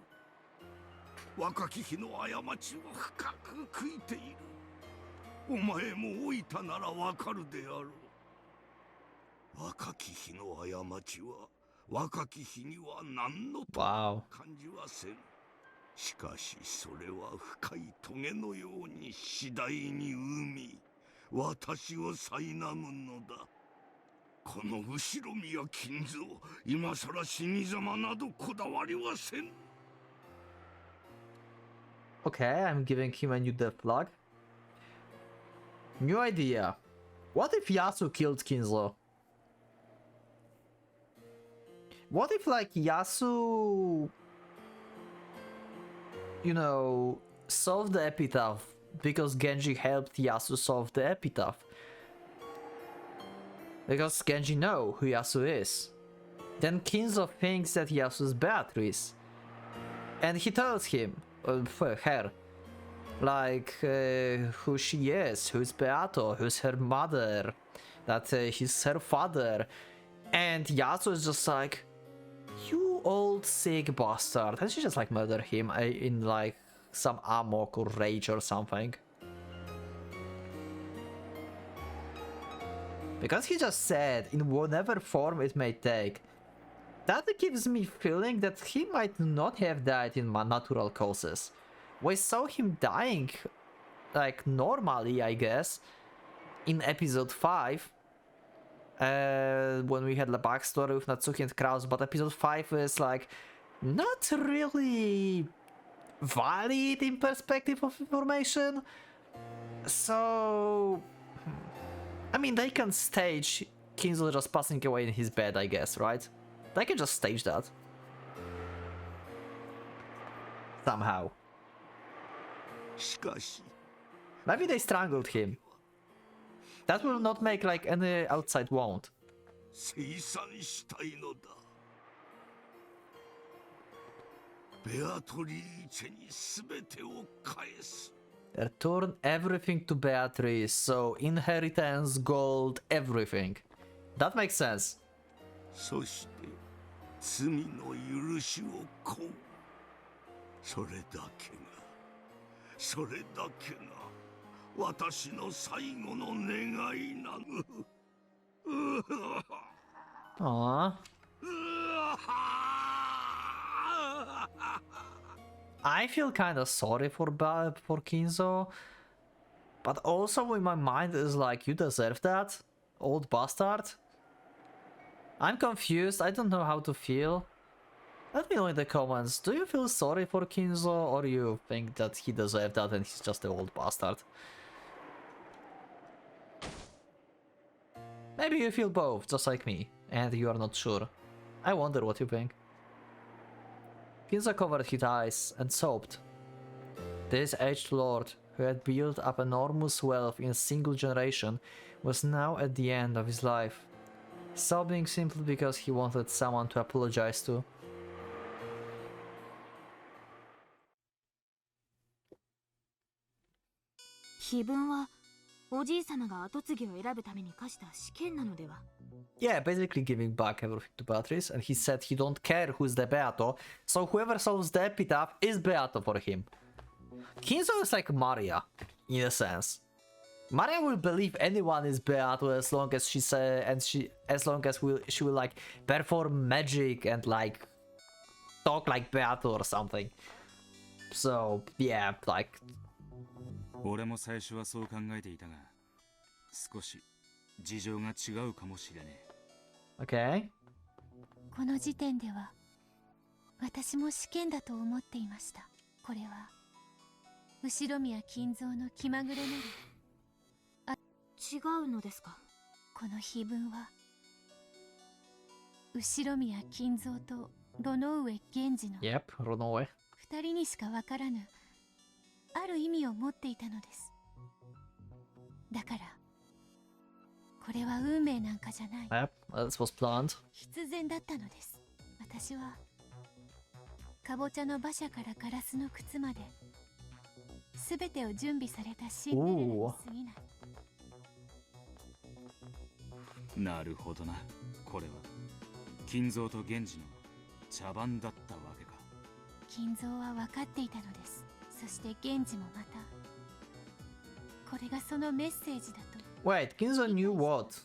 若き日の過ちは深く悔いている。お前も老いたならわかるであろう。若き日の過ちは若き日には何の感じはせん。しかしそれは深い棘のように次第に生み、私を苛むのだ。この後ろ宮金蔵、今さら死に様などこだわりはせん。 Okay, I'm giving him a new deathlock. New idea. What if Yasu killed Kinzo? What if like Yasu, you know, solved the epitaph because Genji helped Yasu solve the epitaph? Because Genji knows who Yasu is. Then Kinzo thinks that Yasu is Beatrice. And he tells him, her, like who she is, who's Beato, who's her mother, that he's her father. And Yasu is just like, you old sick bastard. And she just like murder him in like some amok or rage or something. Because he just said, in whatever form it may take, that gives me feeling that he might not have died in natural causes. We saw him dying, like normally, I guess, in episode 5, when we had the backstory with Natsuki and Kraus, but episode 5 is like not really valid in perspective of information. So, I mean, they can stage Kinzo just passing away in his bed, I guess, right? They can just stage that. Somehow. Maybe they strangled him. That will not make like any outside wound. Return everything to Beatrice, so inheritance, gold, everything. That makes sense. そして罪の許しを請う。それだけが私の最後の願いなの。Aww. I feel kind of sorry for Kinzo, but also in my mind is like, you deserve that, old bastard. I'm confused. I don't know how to feel. Let me know in the comments. Do you feel sorry for Kinzo, or you think that he deserved that and he's just an old bastard? Maybe you feel both, just like me, and you are not sure. I wonder what you think. Kinzo covered his eyes and sobbed. This aged lord, who had built up enormous wealth in a single generation, was now at the end of his life, sobbing simply because he wanted someone to apologize to. Yeah, basically giving back everything to Beatrice, and he said he don't care who's the Beato, so whoever solves the epitaph is Beato for him. Kinzo is like Maria, in a sense. Maria will believe anyone is Beato as long as she will like perform magic and like talk like Beato or something. So yeah, like. 俺も最初はそう考えていたが、少し事情が違うかもしれねえ。Okay. この時点では私も試験だと思っていました。これは後宮金蔵の気まぐれなり。違うのですか？この碑文は後宮金蔵とロノウエ源氏の2人にしかわからぬある意味を持っていたのです。だからこれは運命なんかじゃない。Yep, that was planned. 必然だったのです。私はかぼちゃの馬車からガラスの靴まで全てを準備されたシンデレラに過ぎない。なるほどな。これは金蔵と源氏の茶番だったわけか。金蔵は分かっていたのです。そして源氏もまたこれがそのメッセージだと。Wait, Kinzo knew what?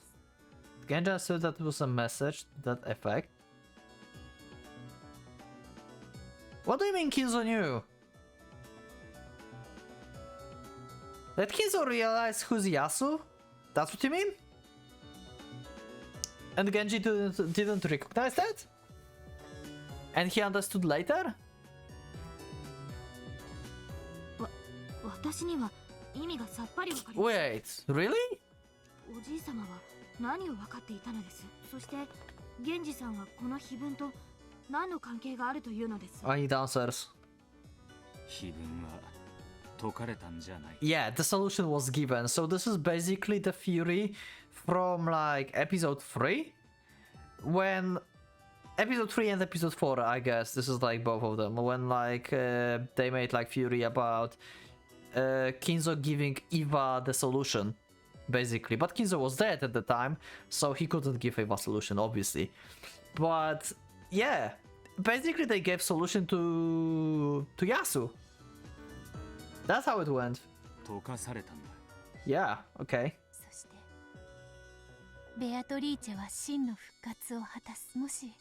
Genja said that was a message to that effect? What do you mean Kinzo knew? Did Kinzo realize who's Yasu? That's what you mean? And Genji didn't recognize that? And he understood later? Wait, really? おじい様は何を分かっていたのです。そして源氏さんはこの碑文と何の関係があるというのです。I need answers. 碑文は解かれたんじゃない。Yeah, the solution was given. So this is basically the theory from like episode 3, when episode 3 and episode 4, I guess this is like both of them, when like they made like theory about Kinzo giving Eva the solution, basically. But Kinzo was dead at the time, so he couldn't give Eva solution, obviously. But yeah, basically they gave solution to Yasu. That's how it went. 溶かされたんだ。Yeah, okay. そしてベアトリーチェは真の復活を果たす。もし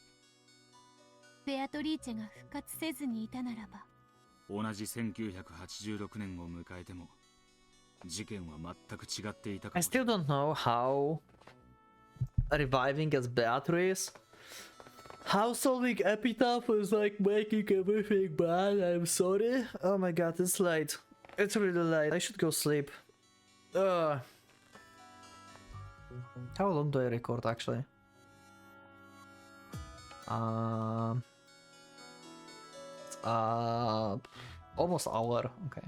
ベアトリーチェが復活せずにいたならば、同じ1986年を迎えても事件は全く違っていたかも。 I still don't know how reviving as Beatrice, how solving Epitaph was like making everything bad. I'm sorry. Oh my god, it's late. It's really late. I should go sleep. How long do I record actually? Almost hour. Okay.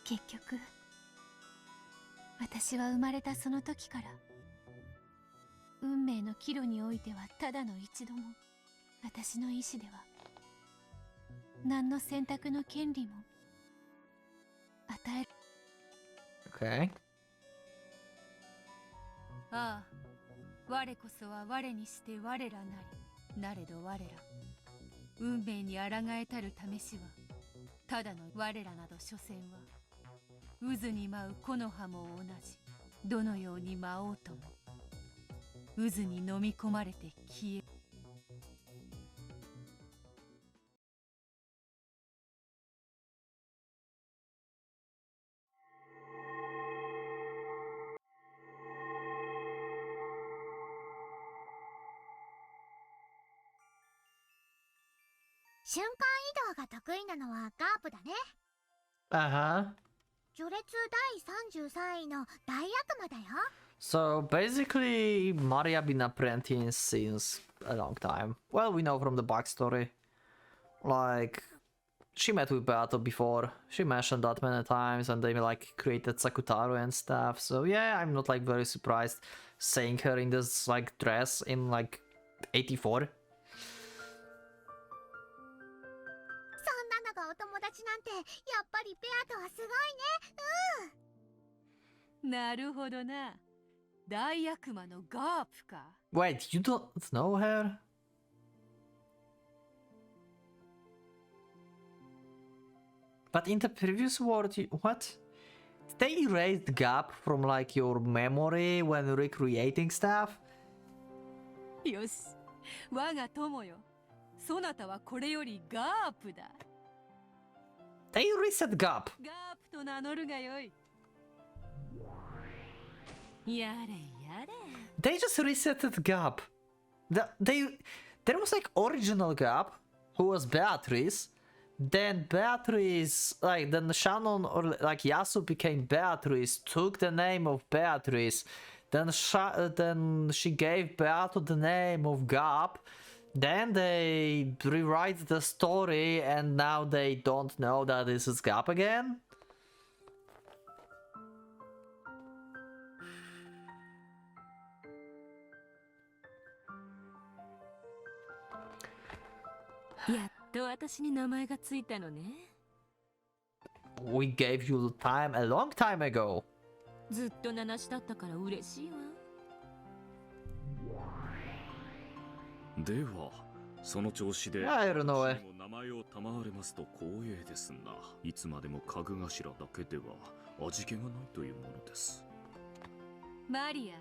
結局私は生まれたその時から運命の岐路においてはただの一度も私の意志では何の選択の権利も与える。 Okay. ああ、我こそは我にして我らなり。なれど我ら運命に抗えたる試しはただの我らなど所詮は渦に舞う木の葉も同じ。どのように舞おうとも渦に飲み込まれて消え。瞬間移動が得意なのはガープだね。序列第33位の大悪魔だよ。So basically, Maria been apprenticing since a long time. Well, we know from the backstory. Like, she met with Beato before. She mentioned that many times, and they like created Sakutaru and stuff. So yeah, I'm not like very surprised seeing her in this like dress in like 84. お友達なんてやっぱりベアとはすごいね。なるほどな。大悪魔のガープか。Wait, you don't know her? But in the previous world, what? Did they erase the gap from like your memory when recreating stuff? よし、我が友よ。そなたはこれよりガープだ。They reset gap. ガープと名乗るがよい。やれやれ。They just resetted gap. There was like original gap, who was Beatrice. Then Beatrice, like then Shannon or like Yasu became Beatrice, took the name of Beatrice. Then she gave Beato the name of Gap. Then they rewrite the story and now they don't know that this is Gap again? やっと私に名前がついたのね。We gave you time a long time ago. ずっと名無しだったから嬉しいわ。ではその調子で名前を賜れますと光栄ですな。いつまでも家具頭だけでは味気がないというものです。マリア、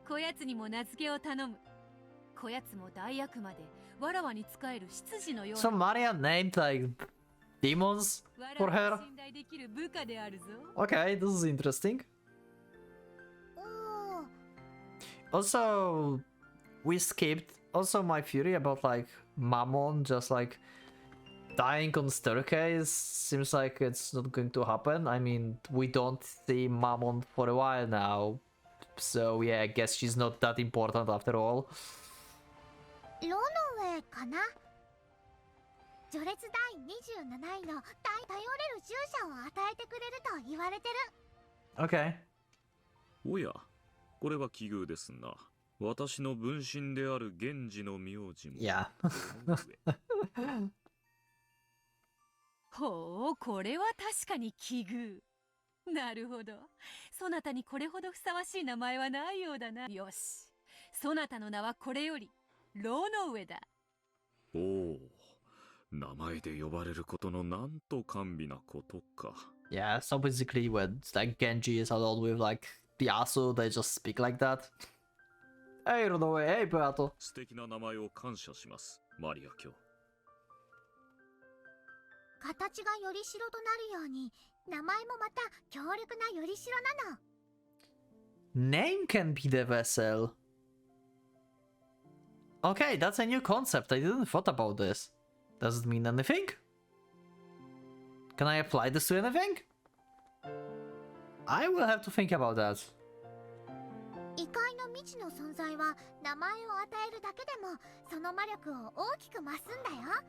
こやつにも名付けを頼む。こやつも大悪魔でわらわに仕える執事のような。So Maria named like demons for her. 信頼できる部下であるぞ。Okay, this is interesting. Also, we skipped also my theory about like Mammon just like dying on staircase. Seems like it's not going to happen. I mean, we don't see Mammon for a while now. So yeah, I guess she's not that important after all. ロノウェイかな。序列第27位の頼れる従者を与えてくれると言われてる。Okay. おや、これは奇遇ですな。私の分身である源氏の名字も。Yeah. ほう、これは確かに奇遇。なるほど。そなたにこれほどふさわしい名前はないようだな。よし。そなたの名はこれよりロノウェだ。おお、名前で呼ばれることのなんと甘美なことか。Yeah, so basically when like Genji is alone with like Yasuo, they just speak like that. Hey, Ronoe, hey, Beato. 素敵な名前を感謝します、マリア卿。形がよりしろとなるように、名前もまた強力なよりしろなの。Name can be the vessel. Okay, that's a new concept. I didn't thought about this. Does it mean anything? Can I apply this to anything? I will have to think about that. 異界の未知の存在は名前を与えるだけでもその魔力を大きく増すんだよ。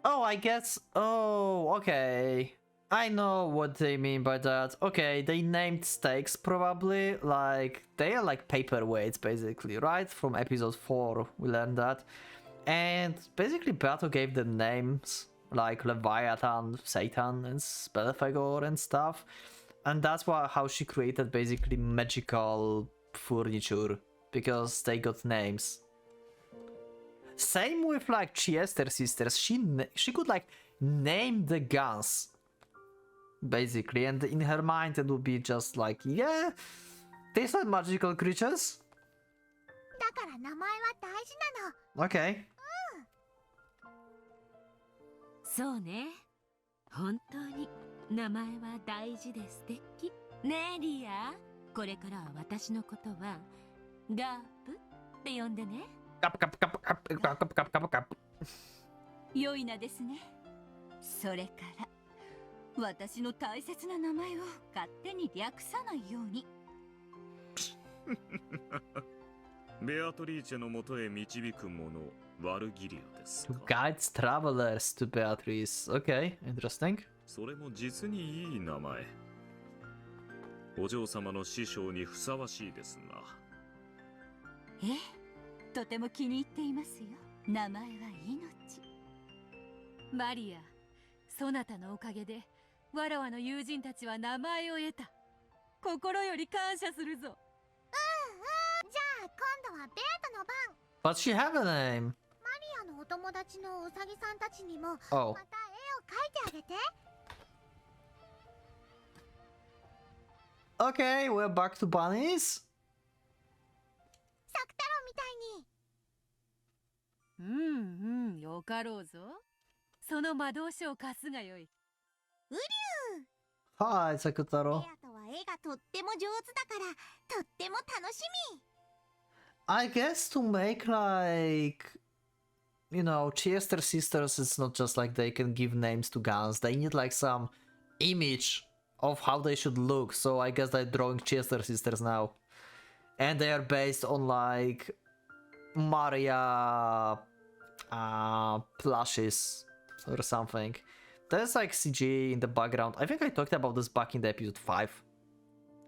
Oh, I guess. Oh, okay. I know what they mean by that. Okay, they named stakes probably. Like, they are like paperweights basically, right? From episode 4, we learned that. And basically, Beato gave them names like Leviathan, Satan, and Spellfagor and stuff. And that's how she created basically magical furniture, because they got names. Same with like Chester sisters. She could like name the guns, basically, and in her mind it would be just like, yeah, these are magical creatures. だから名前は大事なの。 Okay. そうね。本当に名前は大事で素敵。ねえリア、これからは私のことはガープって呼んでね。カプカプカプカプカプカプカプカプ。良い名ですね。それから私の大切な名前を勝手に略さないように。ベアトリーチェのもとへ導く者、ワルギリアですか。Guides travelers to Beatrice. Okay, interesting. それも実にいい名前。お嬢様の師匠にふさわしいですな。ええ、とても気に入っていますよ。名前は命。マリア、そなたのおかげでわらわの友人たちは名前を得た。心より感謝するぞ。じゃあ今度はベアトの番。 But she have a name. マリアのお友達のウサギさんたちにもまた絵 Oh. を描いてあげて。 Okay, we're back to bunnies. サク太郎みたいに。うんうん、よかろうぞ。その魔導書を貸すがよい。うりゅう。 Hi, Sakutaro. ベアトは絵がとっても上手だからとっても楽しみ。 I guess to make like, you know, Chester sisters, it's not just like they can give names to guns. They need like some image of how they should look. So I guess they're drawing Chester sisters now. And they are based on like Maria plushes or something. There's like CG in the background. I think I talked about this back in the episode 5.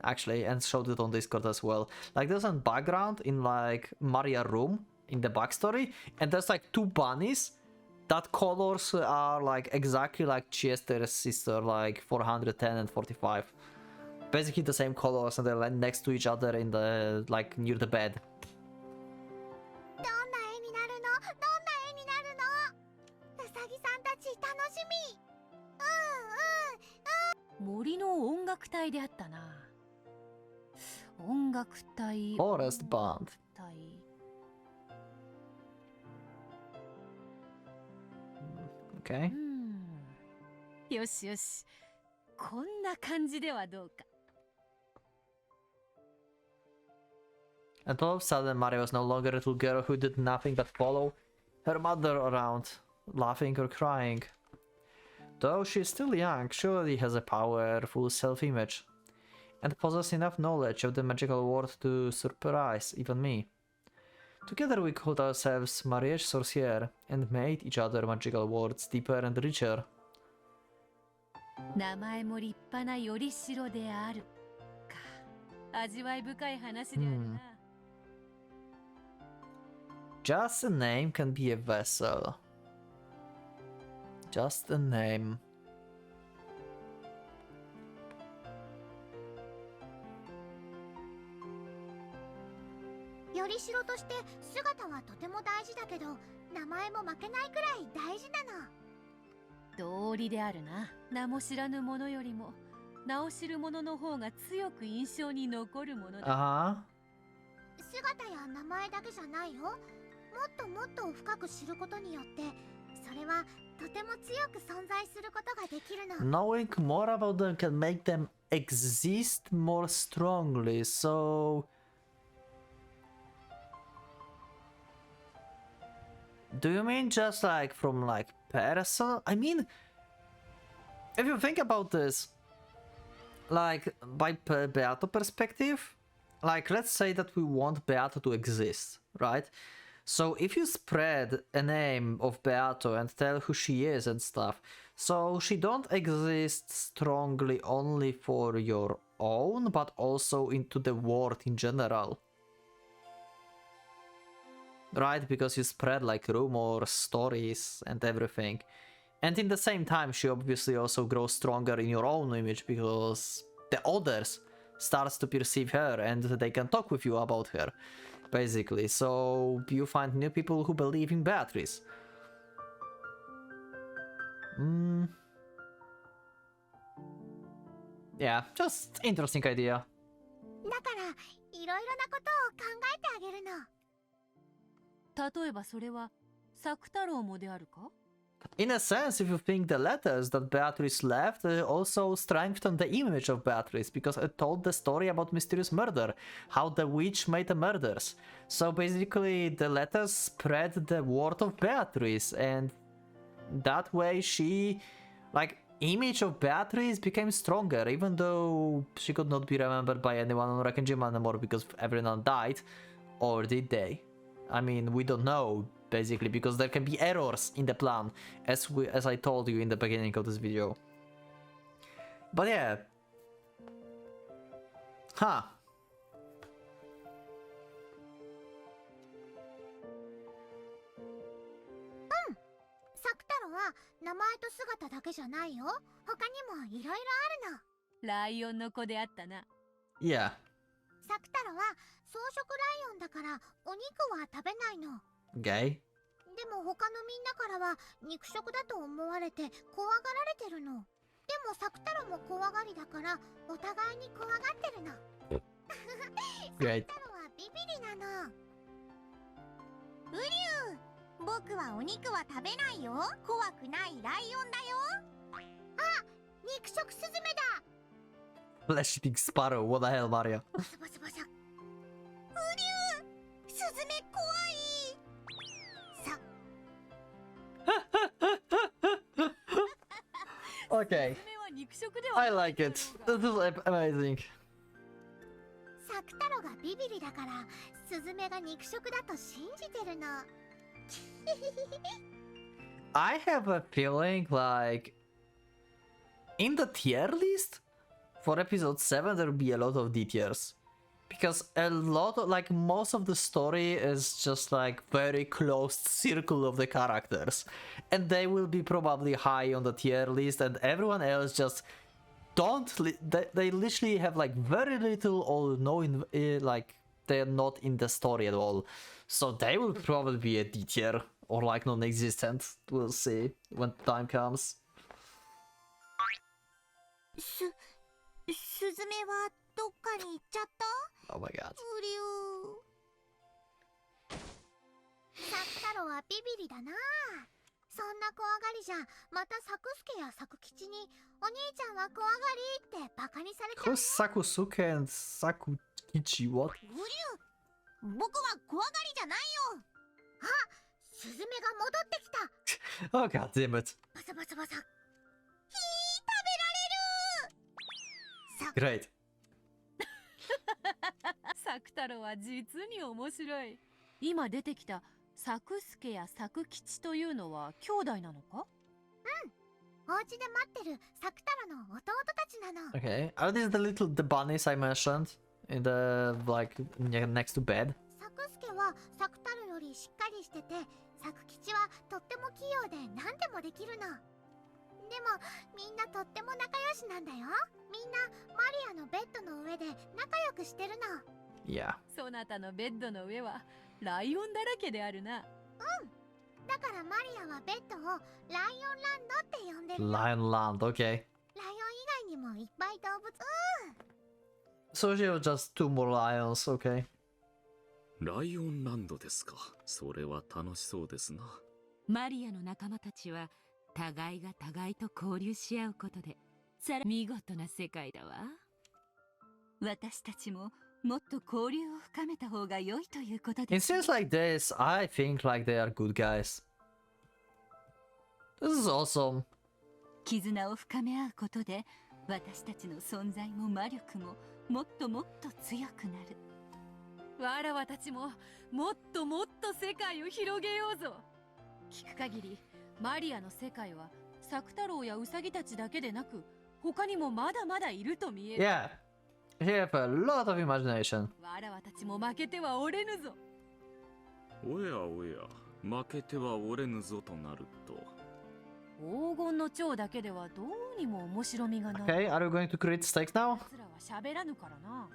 Actually, and showed it on Discord as well. Like there's a background in like Maria room in the backstory, and there's like two bunnies that colors are like exactly like Chester's sister, like 410 and 45. Basically the same colors, and they're like next to each other in the like near the bed. どんな絵になるの？どんな絵になるの？ウサギさんたち楽しみ。森の音楽隊であったな。音楽隊。 Forest band. 隊。Okay. よしよし。こんな感じではどうか。 And all of a sudden, Maria was no longer a little girl who did nothing but follow her mother around, laughing or crying. Though she is still young, surely has a powerful self-image, and possesses enough knowledge of the magical world to surprise even me. Together we called ourselves Mariage Sorcière, and made each other magical worlds deeper and richer. 名前も立派なよりしろであるか。味わい深い話であるな。Just a name can be a vessel. Just a name. よりしろとして姿はとても大事だけど、名前も負けないくらい大事なの。道理であるな。名も知らぬ者よりも名を知る者の方が強く印象に残るものだ。姿や名前だけじゃないよ。もっともっと深く知ることによって、それはとても強く存在することができるの。Knowing more about them can make them exist more strongly, so... Do you mean just like from like personal? I mean, if you think about this, like by Beato perspective, like let's say that we want Beato to exist, right? So if you spread a name of Beato and tell who she is and stuff, so she don't exist strongly only for your own, but also into the world in general. Right, because you spread like rumors, stories, and everything. And in the same time, she obviously also grows stronger in your own image because the others starts to perceive her and they can talk with you about her. basically. So you find new people who believe in Beatrice. Yeah, just interesting idea. だからいろいろなことを考えてあげるの。例えばそれは作太郎もであるか？ In a sense, if you think the letters that Beatrice left also strengthened the image of Beatrice, because it told the story about mysterious murder, how the witch made the murders. So basically, the letters spread the word of Beatrice, and that way she, like, image of Beatrice became stronger, even though she could not be remembered by anyone on Rakenjima anymore because everyone died. Or did they? I mean, we don't know, basically, because there can be errors in the plan, as I told you in the beginning of this video. But yeah. Huh. 作太郎は名前と姿だけじゃないよ。他にもいろいろあるの。ライオンの子であったな。Yeah. 作太郎は草食ライオンだからお肉は食べないの。Okay. でも他のみんなからは肉食だと思われて怖がられてるの。でも作太郎も怖がりだからお互いに怖がってるの。作 Great. 太郎はビビリなの。ウリュウ、僕はお肉は食べないよ。怖くないライオンだよ。あ、肉食スズメだ。Flash eating sparrow, what the hell, Mario? バサバサバサ。ウリュウ、スズメ怖い。さ。Okay. I like it. This is amazing. サク太郎がビビリだからスズメが肉食だと信じてるの。I have a feeling like in the tier list for episode 7 there will be a lot of D tiers. Because a lot of, like, most of the story is just like very closed circle of the characters. And they will be probably high on the tier list and everyone else just don't, they literally have like very little or no, like, they're not in the story at all. So they will probably be a D tier or like non-existent. We'll see when time comes. スズメはどっかに行っちゃった？ Oh my god. ウリュウ。サク太郎はビビリだな。そんな怖がりじゃまたサクスケやサク吉にお兄ちゃんは怖がりってバカにされちゃう。 Who's Sakusuke and Sakukichi? What? ウリュウ、僕は怖がりじゃないよ。あ、スズメが戻ってきた。 Oh god damn it. バサバサバサ。Great. サク太郎は実に面白い。今出てきたサクスケやサク吉というのは兄弟なのか？うん。お家で待ってるサク太郎の弟たちなの。 Okay. Are these the bunnies I mentioned in the like next to bed? サクスケはサク太郎よりしっかりしてて、サク吉はとっても器用で何でもできるの。でもみんなとっても仲良しなんだよ。みんなマリアのベッドの上で仲良くしてるの。Yeah. そなたのベッドの上はライオンだらけであるな。うん。だからマリアはベッドをライオンランドって呼んでるよ。 Lion Land, okay. ライオン以外にもいっぱい動物。So she was just 2 more lions, okay. ライオンランドですか。それは楽しそうですな。マリアの仲間たちは互いが互いと交流し合うことでさら見事な世界だわ。私たちももっと交流を深めた方が良いということで In scenes like this, I think like they are good guys. This is awesome. 絆を深め合うことで私たちの存在も魔力ももっともっと強くなる。わらわたちももっともっと世界を広げようぞ。聞く限りマリアの世界はサク太郎やウサギたちだけでなく他にもまだまだいると見える。Yeah. He have a lot of imagination. わらわたちも負けてはおれぬぞ。おやおや、負けてはおれぬぞとなると。黄金の蝶だけではどうにも面白みがない。Okay, are you going to create stakes now? 奴らは喋らぬからな。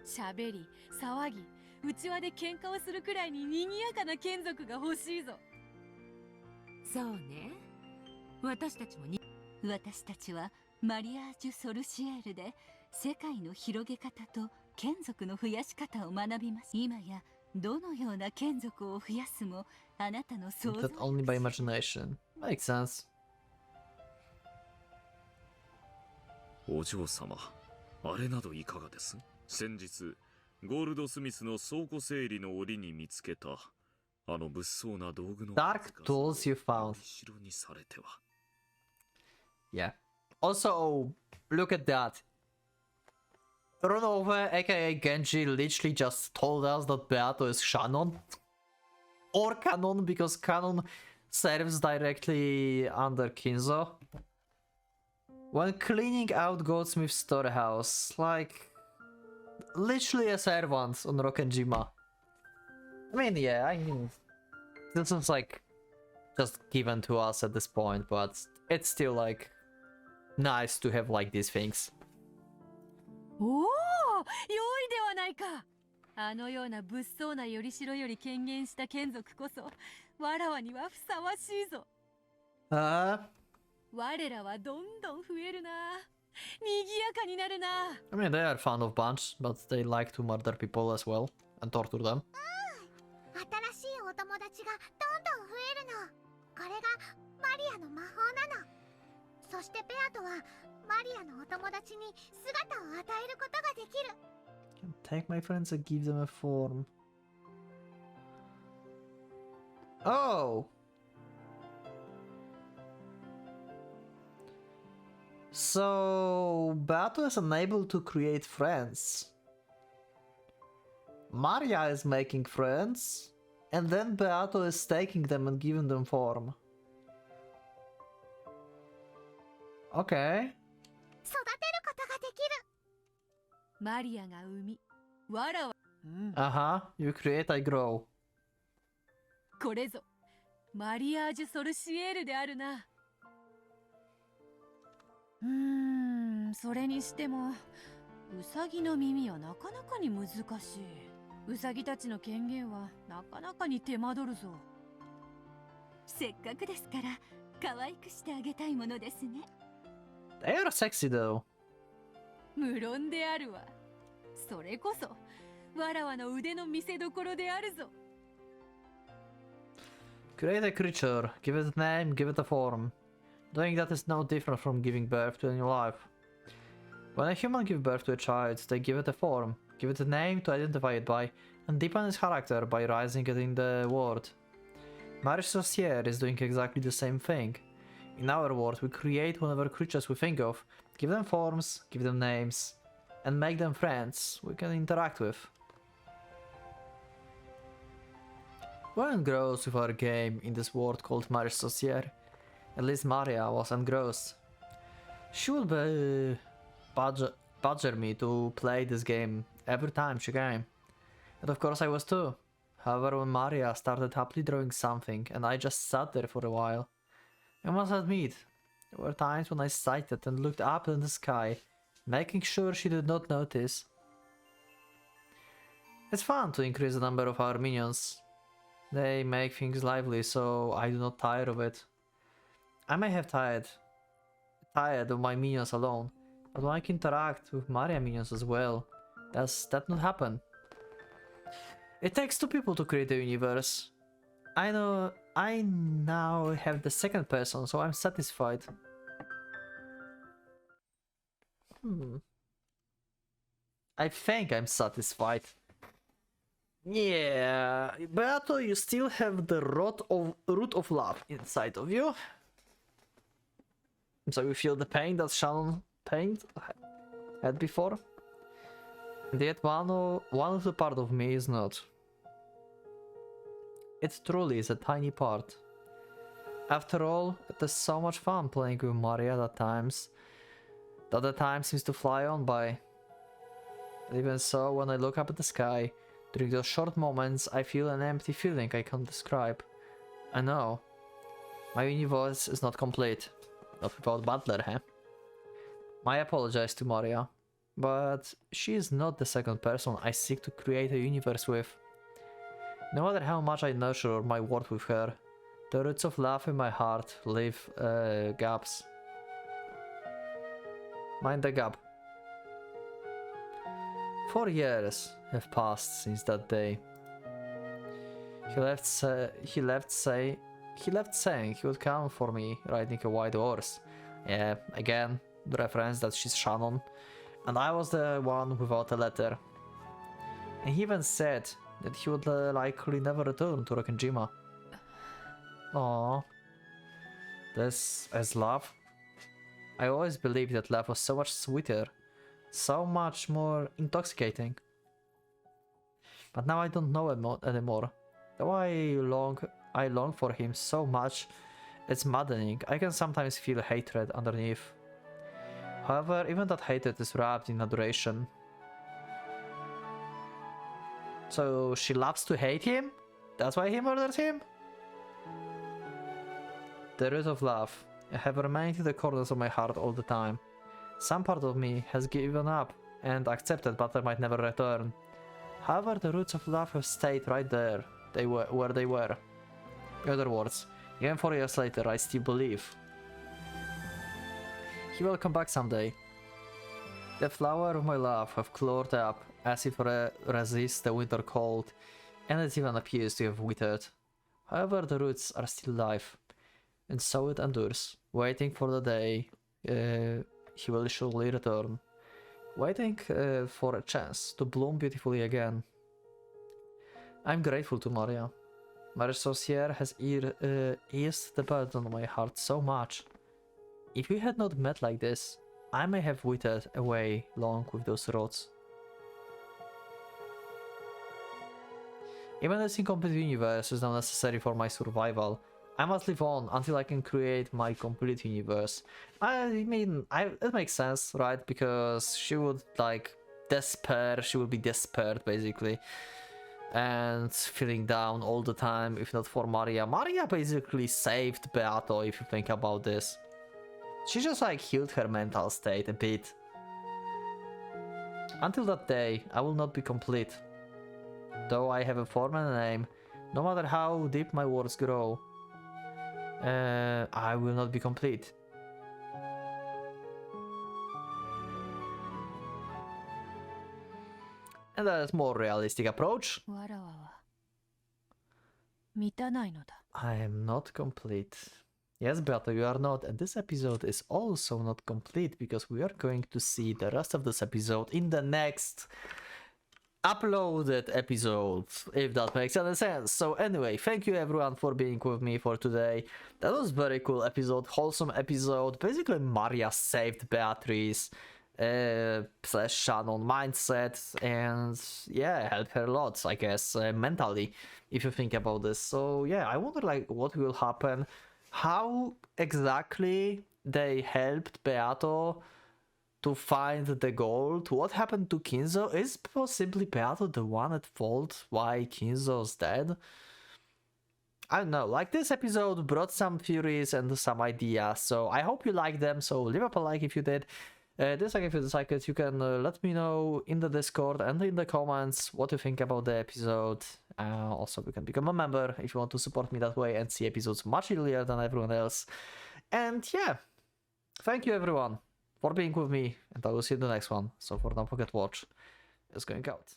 喋り、騒ぎ、内輪で喧嘩をするくらいに賑やかな眷属が欲しいぞ。そうね。私たちはマリアージュ・ソルシエールで世界の広げ方と眷属の増やし方を学びます。今やどのような眷属を増やすもあなたの想像。 That only by imagination. Makes sense. お嬢様、あれなどいかがです？先日ゴールドスミスの倉庫整理の折に見つけたあの物騒な道具の Dark tools you found. 後ろにされては。Yeah. Also, look at that. Runova, aka Genji, literally just told us that Beato is Shannon. Or Canon, because Canon serves directly under Kinzo. When cleaning out Goldsmith's storehouse, like literally a servant on Rokkenjima. I mean, this is like just given to us at this point, but it's still like nice to have like these things. おお、良いではないか。あのような物騒なよりしろより権限した眷属こそわらわにはふさわしいぞ。我らはどんどん増えるな。賑やかになるな。I mean, they are fond of bunch, but they like to murder people as well and torture them. 新しいお友達がどんどん増えるの。これがマリアの魔法なの。そしてベアとはマリアのお友達に姿を与えることができる。 Can take my friends and give them a form. Oh! So, Beato is unable to create friends. Maria is making friends, and then Beato is taking them and giving them form. Okay. 育てることができる。マリアが生み、わらわ。Uh-huh. You create, I grow. これぞマリアージュ・ソルシエールであるな。それにしてもウサギの耳はなかなかに難しい。ウサギたちの権限はなかなかに手間取るぞ。せっかくですから可愛くしてあげたいものですね。They are sexy though. 無論であるわ。それこそわらわの腕の見せ所であるぞ。Create a creature, give it a name, give it a form. Doing that is no different from giving birth to a new life. When a human gives birth to a child, they give it a form, give it a name to identify it by, and deepen its character by raising it in the world. Marriage Sorcier is doing exactly the same thing. In our world, we create whatever creatures we think of, give them forms, give them names, and make them friends we can interact with. We're engrossed with our game in this world called Marriage Sorcier. At least Maria was engrossed. She would badger me to play this game every time she came. And of course I was too. However, when Maria started happily drawing something and I just sat there for a while, I must admit, there were times when I sighed and looked up in the sky, making sure she did not notice. It's fun to increase the number of our minions. They make things lively, so I do not tire of it. I may have tired of my minions alone, but when I can interact with Maria minions as well, does that not happen? It takes two people to create a universe. I know I now have the second person, so I'm satisfied. I think I'm satisfied. Yeah, Beato, you still have the root of love inside of you. So you feel the pain that Shannon had before? And yet one of the part of me is not. It truly is a tiny part. After all, it is so much fun playing with Maria that the time seems to fly on by. Even so, when I look up at the sky, during those short moments, I feel an empty feeling I can't describe. I know. My universe is not complete. Not without Butler, huh? My apologies to Maria. but she is not the second person I seek to create a universe with. No matter how much I nurture my world with her, the roots of love in my heart leave gaps. Mind the gap. 4 years have passed since that day. He left saying he would come for me riding a white horse. Yeah, again, the reference that she's Shannon. And I was the one without a letter. And he even said that he would likely never return to Rokkenjima. Aww. This is love? I always believed that love was so much sweeter, so much more intoxicating. But now I don't know anymore. Though I long for him so much, it's maddening. I can sometimes feel hatred underneath. However, even that hatred is wrapped in adoration. So she loves to hate him? That's why he murdered him? The root of love. I have remained in the corners of my heart all the time. Some part of me has given up and accepted Butter might never return. However, the roots of love have stayed right there, where they were. In other words, even 4 years later, I still believe. He will come back someday. The flower of my love have clawed up as if resist the winter cold, and it even appears to have withered. However, the roots are still alive, and so it endures, waiting for the day he will surely return, waiting for a chance to bloom beautifully again. I'm grateful to Maria. Maria Saucier has eased the burden on my heart so much. If we had not met like this, I may have withered away long with those roots. Even this incomplete universe is not necessary for my survival. I must live on until I can create my complete universe. I mean, it makes sense, right? Because she would like despair, she would be desperate basically. And feeling down all the time, if not for Maria. Maria basically saved Beato, if you think about this. She just like healed her mental state a bit. Until that day, I will not be complete. Though I have a form and a name, no matter how deep my words grow, I will not be complete. And that is more realistic approach. I am not complete. Yes, Beato, you are not, and this episode is also not complete because we are going to see the rest of this episode in the next uploaded episode, if that makes any sense. So anyway, thank you everyone for being with me for today. That was very cool episode, wholesome episode. Basically Maria saved Beatrice slash Shannon mindset, and yeah, helped her a lot, I guess, mentally, if you think about this. So yeah, I wonder like what will happen, how exactly they helped Beato to find the gold. What happened to Kinzo? Is possibly Beato the one at fault why Kinzo's dead? I don't know, like this episode brought some theories and some ideas, so I hope you liked them, so leave up a like if you did. Dislike if you dislike it. You can let me know in the Discord and in the comments what you think about the episode. Also, you can become a member if you want to support me that way and see episodes much earlier than everyone else. And yeah, thank you everyone for being with me, and I will see you in the next one. So for now, Pocket Watch is going out.